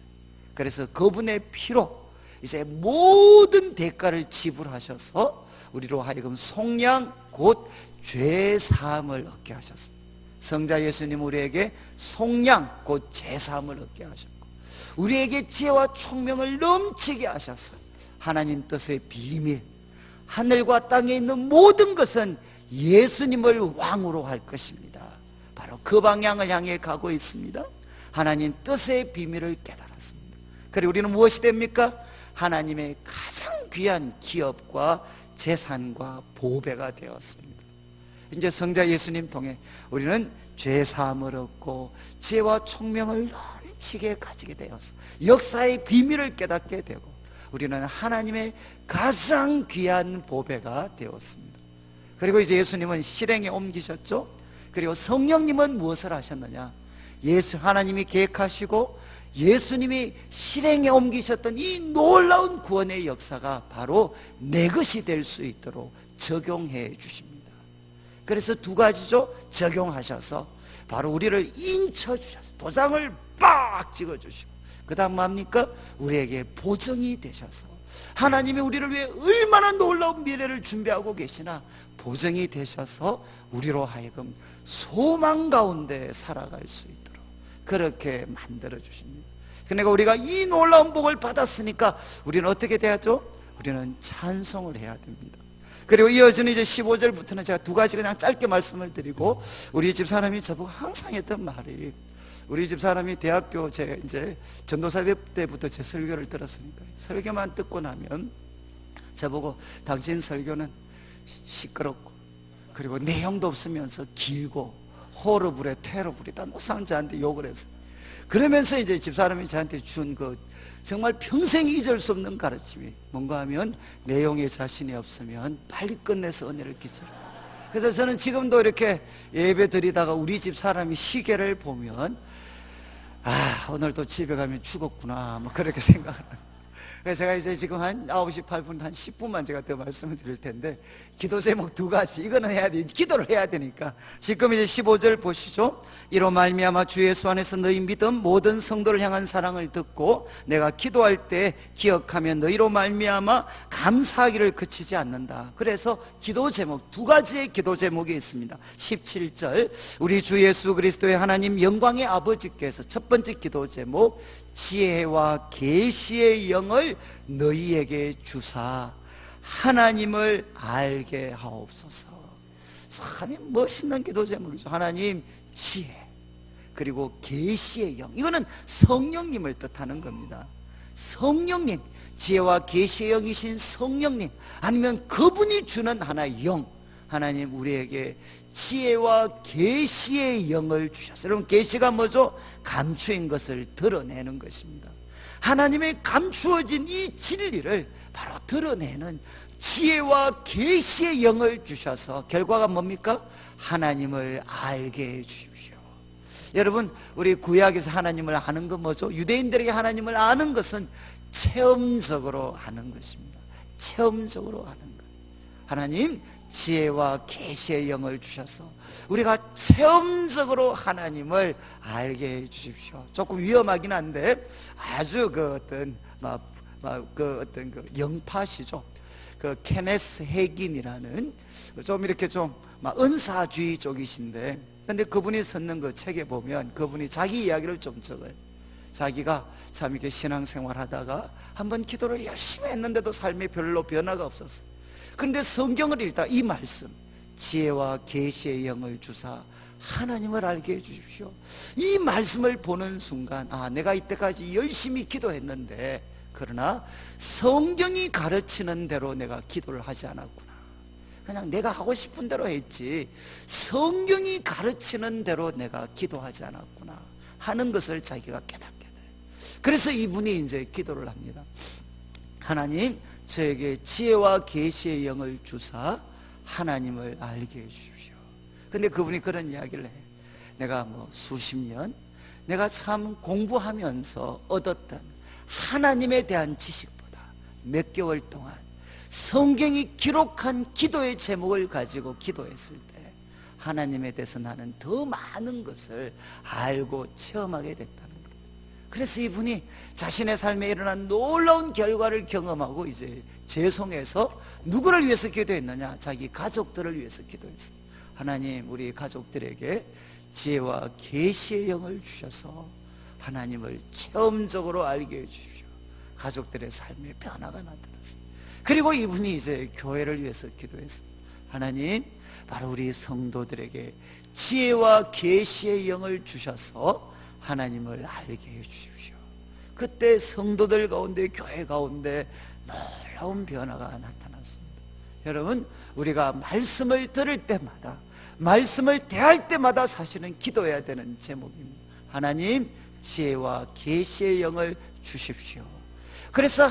그래서 그분의 피로 이제 모든 대가를 지불하셔서 우리로 하여금 속량 곧 죄사함을 얻게 하셨습니다. 성자 예수님 우리에게 속량 곧 죄사함을 얻게 하셨고, 우리에게 지혜와 총명을 넘치게 하셔서 하나님 뜻의 비밀, 하늘과 땅에 있는 모든 것은 예수님을 왕으로 할 것입니다. 바로 그 방향을 향해 가고 있습니다. 하나님 뜻의 비밀을 깨달았습니다. 그리고 우리는 무엇이 됩니까? 하나님의 가장 귀한 기업과 재산과 보배가 되었습니다. 이제 성자 예수님 통해 우리는 죄사함을 얻고 지혜와 총명을 넘치게 가지게 되어서 역사의 비밀을 깨닫게 되고, 우리는 하나님의 가장 귀한 보배가 되었습니다. 그리고 이제 예수님은 실행에 옮기셨죠. 그리고 성령님은 무엇을 하셨느냐? 하나님이 계획하시고 예수님이 실행에 옮기셨던 이 놀라운 구원의 역사가 바로 내 것이 될 수 있도록 적용해 주십니다. 그래서 두 가지죠. 적용하셔서 바로 우리를 인쳐 주셔서 도장을 빡 찍어 주시고, 그 다음 뭡니까? 우리에게 보증이 되셔서 하나님이 우리를 위해 얼마나 놀라운 미래를 준비하고 계시나 보증이 되셔서 우리로 하여금 소망 가운데 살아갈 수 있도록 그렇게 만들어 주십니다. 그러니까 우리가 이 놀라운 복을 받았으니까 우리는 어떻게 돼야죠? 우리는 찬송을 해야 됩니다. 그리고 이어지는 이제 15절부터는 제가 두 가지 그냥 짧게 말씀을 드리고, 우리 집 사람이 저보고 항상 했던 말이, 우리 집 사람이 대학교 제 이제 전도사 때부터 제 설교를 들었으니까 설교만 듣고 나면 저보고 당신 설교는 시끄럽고 그리고 내용도 없으면서 길고 호러불에 테러불이다 노상자한테 욕을 했어요. 그러면서 이제 집사람이 저한테 준 그 정말 평생 잊을 수 없는 가르침이 뭔가 하면 내용에 자신이 없으면 빨리 끝내서 은혜를 끼쳐라. 그래서 저는 지금도 이렇게 예배 드리다가 우리 집 사람이 시계를 보면 아, 오늘도 집에 가면 죽었구나 뭐 그렇게 생각을 합니다. 그래서 제가 이제 지금 한 9시 8분 한 10분만 제가 더 말씀을 드릴 텐데, 기도 제목 두 가지, 이거는 해야 돼, 기도를 해야 되니까. 지금 이제 15절 보시죠. 이로 말미암아 주 예수 안에서 너희 믿음 모든 성도를 향한 사랑을 듣고 내가 기도할 때 기억하며 너희로 말미암아 감사하기를 그치지 않는다. 그래서 기도 제목 두 가지의 기도 제목이 있습니다. 17절 우리 주 예수 그리스도의 하나님 영광의 아버지께서 첫 번째 기도 제목, 지혜와 계시의 영을 너희에게 주사 하나님을 알게 하옵소서. 참 멋있는 기도 제목이죠. 하나님 지혜 그리고 계시의 영, 이거는 성령님을 뜻하는 겁니다. 성령님, 지혜와 계시의 영이신 성령님, 아니면 그분이 주는 하나의 영, 하나님 우리에게 지혜와 계시의 영을 주셨어요. 여러분, 계시가 뭐죠? 감추인 것을 드러내는 것입니다. 하나님의 감추어진 이 진리를 바로 드러내는 지혜와 계시의 영을 주셔서 결과가 뭡니까? 하나님을 알게 해주십시오. 여러분, 우리 구약에서 하나님을 아는 건 뭐죠? 유대인들에게 하나님을 아는 것은 체험적으로 아는 것입니다. 체험적으로 아는 것. 하나님 지혜와 계시의 영을 주셔서 우리가 체험적으로 하나님을 알게 해주십시오. 조금 위험하긴 한데 아주 그 어떤 그 영파시죠. 그 케네스 해긴이라는 좀 이렇게 좀 은사주의 쪽이신데, 근데 그분이 썼는 그 책에 보면 그분이 자기 이야기를 좀 적어요. 자기가 참 이렇게 신앙생활 하다가 한번 기도를 열심히 했는데도 삶에 별로 변화가 없었어요. 그런데 성경을 읽다 이 말씀, 지혜와 계시의 영을 주사 하나님을 알게 해주십시오, 이 말씀을 보는 순간, 아, 내가 이때까지 열심히 기도했는데 그러나 성경이 가르치는 대로 내가 기도를 하지 않았구나, 그냥 내가 하고 싶은 대로 했지 성경이 가르치는 대로 내가 기도하지 않았구나 하는 것을 자기가 깨닫게 돼요. 그래서 이분이 이제 기도를 합니다. 하나님, 저에게 지혜와 계시의 영을 주사 하나님을 알게 해주십시오. 근데 그분이 그런 이야기를 해. 내가 뭐 수십 년 내가 참 공부하면서 얻었던 하나님에 대한 지식보다 몇 개월 동안 성경이 기록한 기도의 제목을 가지고 기도했을 때 하나님에 대해서 나는 더 많은 것을 알고 체험하게 됐다는 거예요. 그래서 이분이 자신의 삶에 일어난 놀라운 결과를 경험하고 이제 재송해서 누구를 위해서 기도했느냐? 자기 가족들을 위해서 기도했어요. 하나님, 우리 가족들에게 지혜와 계시의 영을 주셔서 하나님을 체험적으로 알게 해주십시오. 가족들의 삶에 변화가 나타났어요. 그리고 이분이 이제 교회를 위해서 기도했어요. 하나님, 바로 우리 성도들에게 지혜와 계시의 영을 주셔서 하나님을 알게 해주십시오. 그때 성도들 가운데, 교회 가운데 놀라운 변화가 나타났습니다. 여러분, 우리가 말씀을 들을 때마다, 말씀을 대할 때마다 사실은 기도해야 되는 제목입니다. 하나님, 지혜와 계시의 영을 주십시오. 그래서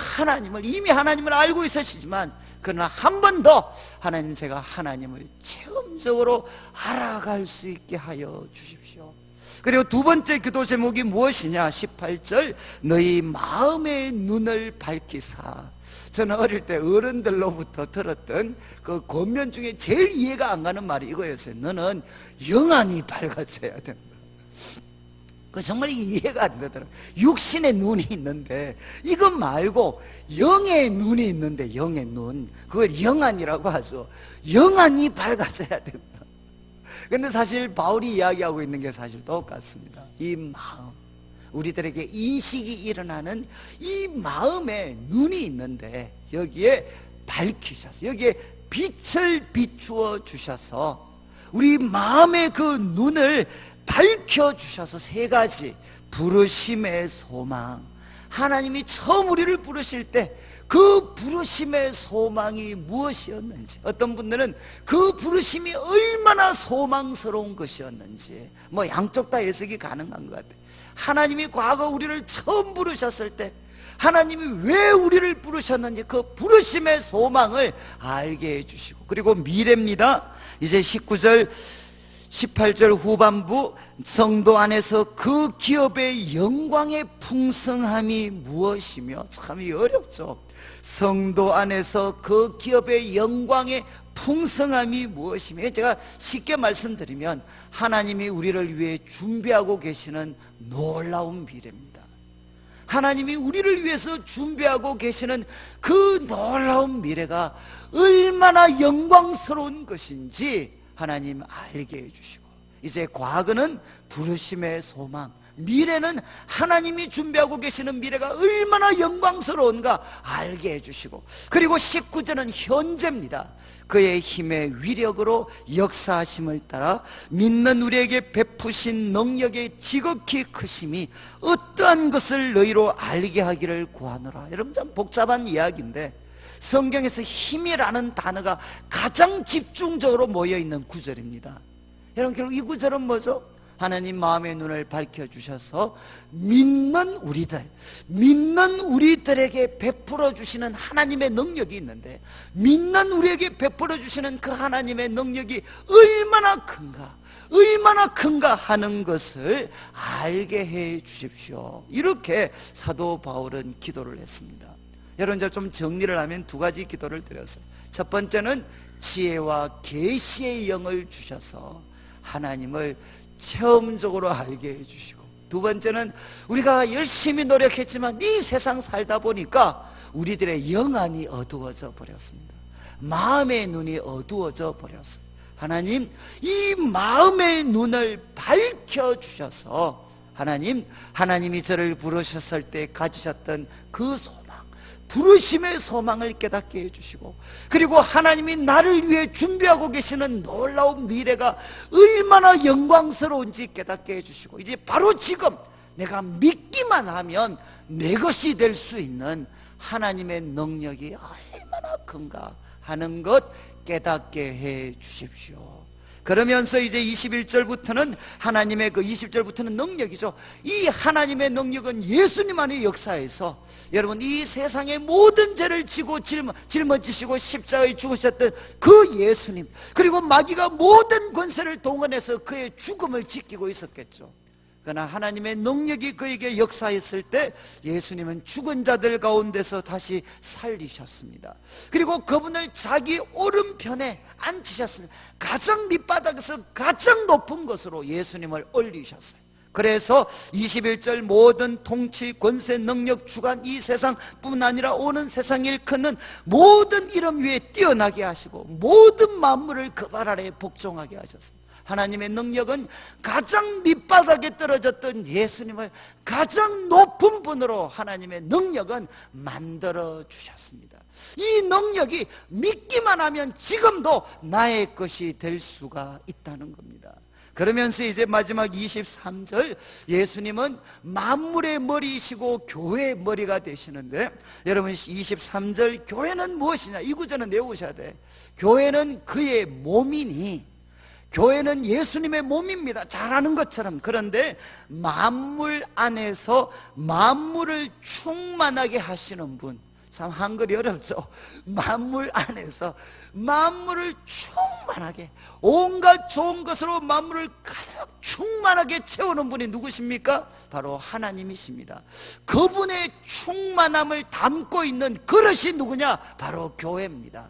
이미 하나님을 알고 있으시지만, 그러나 한 번 더 하나님, 제가 하나님을 체험적으로 알아갈 수 있게 하여 주십시오. 그리고 두 번째 기도 제목이 무엇이냐? 18절 너희 마음의 눈을 밝히사. 저는 어릴 때 어른들로부터 들었던 그 권면 중에 제일 이해가 안 가는 말이 이거였어요. 너는 영안이 밝아져야 된다. 그 정말 이해가 안 되더라고요. 육신의 눈이 있는데 이것 말고 영의 눈이 있는데, 영의 눈, 그걸 영안이라고 하죠. 영안이 밝아져야 된다. 근데 사실 바울이 이야기하고 있는 게 사실 똑같습니다. 이 마음, 우리들에게 인식이 일어나는 이 마음에 눈이 있는데 여기에 밝히셔서, 여기에 빛을 비추어 주셔서 우리 마음의 그 눈을 밝혀주셔서 세 가지, 부르심의 소망. 하나님이 처음 우리를 부르실 때 그 부르심의 소망이 무엇이었는지, 어떤 분들은 그 부르심이 얼마나 소망스러운 것이었는지, 뭐 양쪽 다 해석이 가능한 것 같아요. 하나님이 과거 우리를 처음 부르셨을 때 하나님이 왜 우리를 부르셨는지 그 부르심의 소망을 알게 해주시고, 그리고 미래입니다. 이제 19절 18절 후반부, 성도 안에서 그 기업의 영광의 풍성함이 무엇이며, 참 어렵죠. 성도 안에서 그 기업의 영광의 풍성함이 무엇이며, 제가 쉽게 말씀드리면 하나님이 우리를 위해 준비하고 계시는 놀라운 미래입니다. 하나님이 우리를 위해서 준비하고 계시는 그 놀라운 미래가 얼마나 영광스러운 것인지 하나님 알게 해주시고, 이제 과거는 부르심의 소망, 미래는 하나님이 준비하고 계시는 미래가 얼마나 영광스러운가 알게 해주시고, 그리고 19절은 현재입니다. 그의 힘의 위력으로 역사하심을 따라 믿는 우리에게 베푸신 능력의 지극히 크심이 어떠한 것을 너희로 알게 하기를 구하노라. 여러분, 참 복잡한 이야기인데 성경에서 힘이라는 단어가 가장 집중적으로 모여있는 구절입니다. 여러분, 결국 이 구절은 뭐죠? 하나님 마음의 눈을 밝혀주셔서 믿는 우리들에게 베풀어 주시는 하나님의 능력이 있는데, 믿는 우리에게 베풀어 주시는 그 하나님의 능력이 얼마나 큰가 하는 것을 알게 해 주십시오. 이렇게 사도 바울은 기도를 했습니다. 여러분, 제가 좀 정리를 하면 두 가지 기도를 드렸어요. 첫 번째는 지혜와 계시의 영을 주셔서 하나님을 체험적으로 알게 해주시고, 두 번째는 우리가 열심히 노력했지만 이 세상 살다 보니까 우리들의 영안이 어두워져 버렸습니다. 마음의 눈이 어두워져 버렸어요. 하나님, 이 마음의 눈을 밝혀주셔서 하나님이 저를 부르셨을 때 가지셨던 그 소망, 부르심의 소망을 깨닫게 해주시고, 그리고 하나님이 나를 위해 준비하고 계시는 놀라운 미래가 얼마나 영광스러운지 깨닫게 해주시고, 이제 바로 지금 내가 믿기만 하면 내 것이 될 수 있는 하나님의 능력이 얼마나 큰가 하는 것 깨닫게 해 주십시오. 그러면서 이제 21절부터는 하나님의 20절부터는 능력이죠. 이 하나님의 능력은 예수님 안의 역사에서, 여러분, 이 세상의 모든 죄를 지고 짊어지시고 십자가에 죽으셨던 그 예수님, 그리고 마귀가 모든 권세를 동원해서 그의 죽음을 지키고 있었겠죠. 그러나 하나님의 능력이 그에게 역사했을 때 예수님은 죽은 자들 가운데서 다시 살리셨습니다. 그리고 그분을 자기 오른편에 앉히셨습니다. 가장 밑바닥에서 가장 높은 것으로 예수님을 올리셨어요. 그래서 21절, 모든 통치, 권세, 능력, 주관, 이 세상뿐 아니라 오는 세상 일컫는 모든 이름 위에 뛰어나게 하시고 모든 만물을 그 발 아래에 복종하게 하셨습니다. 하나님의 능력은 가장 밑바닥에 떨어졌던 예수님을 가장 높은 분으로 하나님의 능력은 만들어 주셨습니다. 이 능력이 믿기만 하면 지금도 나의 것이 될 수가 있다는 겁니다. 그러면서 이제 마지막 23절, 예수님은 만물의 머리이시고 교회의 머리가 되시는데, 여러분 23절, 교회는 무엇이냐, 이 구절은 외우셔야 돼. 교회는 그의 몸이니, 교회는 예수님의 몸입니다. 잘 아는 것처럼. 그런데 만물 안에서 만물을 충만하게 하시는 분, 참 한글이 어렵죠. 만물 안에서 만물을 충만하게, 온갖 좋은 것으로 만물을 가득 충만하게 채우는 분이 누구십니까? 바로 하나님이십니다. 그분의 충만함을 담고 있는 그릇이 누구냐? 바로 교회입니다.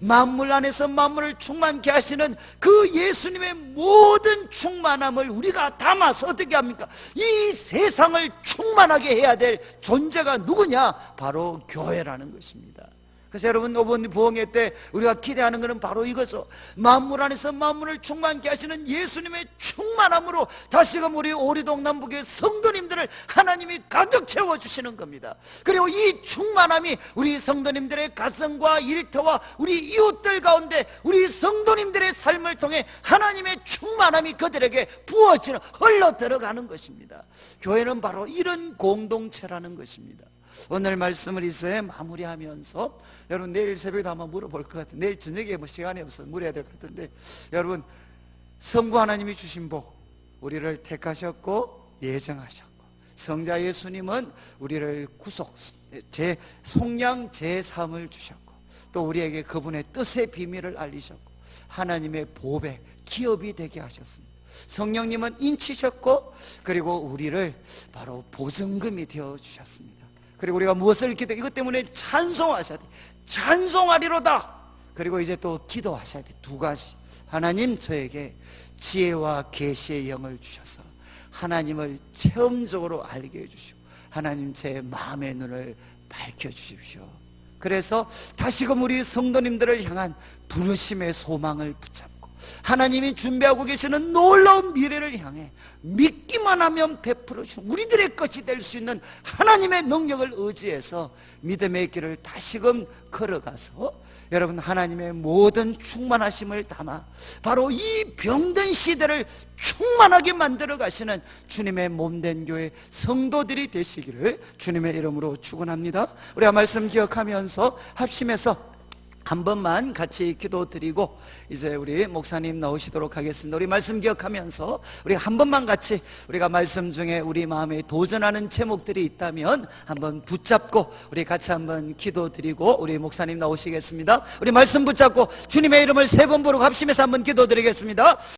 만물 안에서 만물을 충만케 하시는 그 예수님의 모든 충만함을 우리가 담아서 어떻게 합니까? 이 세상을 충만하게 해야 될 존재가 누구냐? 바로 교회라는 것입니다. 그래서 여러분, 이번 부흥회 때 우리가 기대하는 것은 바로 이거죠. 만물 안에서 만물을 충만케 하시는 예수님의 충만함으로 다시금 우리 오리동 남북의 성도님들을 하나님이 가득 채워주시는 겁니다. 그리고 이 충만함이 우리 성도님들의 가정과 일터와 우리 이웃들 가운데 우리 성도님들의 삶을 통해 하나님의 충만함이 그들에게 부어지는, 흘러 들어가는 것입니다. 교회는 바로 이런 공동체라는 것입니다. 오늘 말씀을 이제 마무리하면서 여러분, 내일 새벽에도 한번 물어볼 것 같아요. 내일 저녁에 뭐 시간이 없어서 물어야 될 것 같은데, 여러분, 성부 하나님이 주신 복, 우리를 택하셨고 예정하셨고, 성자 예수님은 우리를 구속, 속량 제3을 주셨고, 또 우리에게 그분의 뜻의 비밀을 알리셨고, 하나님의 보배, 기업이 되게 하셨습니다. 성령님은 인치셨고, 그리고 우리를 바로 보증금이 되어 주셨습니다. 그리고 우리가 무엇을 기도, 이것 때문에 찬송하셔야 돼. 찬송하리로다. 그리고 이제 또 기도하셔야 돼. 두 가지. 하나님, 저에게 지혜와 계시의 영을 주셔서 하나님을 체험적으로 알게 해주시고, 하나님 제 마음의 눈을 밝혀주십시오. 그래서 다시금 우리 성도님들을 향한 부르심의 소망을 붙잡고, 하나님이 준비하고 계시는 놀라운 미래를 향해 믿기만 하면 베풀어 주는 우리들의 것이 될 수 있는 하나님의 능력을 의지해서 믿음의 길을 다시금 걸어가서, 여러분, 하나님의 모든 충만하심을 담아 바로 이 병든 시대를 충만하게 만들어 가시는 주님의 몸된 교회 성도들이 되시기를 주님의 이름으로 축원합니다. 우리가 말씀 기억하면서 합심해서 한 번만 같이 기도드리고 이제 우리 목사님 나오시도록 하겠습니다. 우리 말씀 기억하면서 우리 한 번만 같이, 우리가 말씀 중에 우리 마음에 도전하는 제목들이 있다면 한번 붙잡고 우리 같이 한번 기도드리고, 우리 목사님 나오시겠습니다. 우리 말씀 붙잡고 주님의 이름을 세 번 부르고 합심해서 한번 기도드리겠습니다.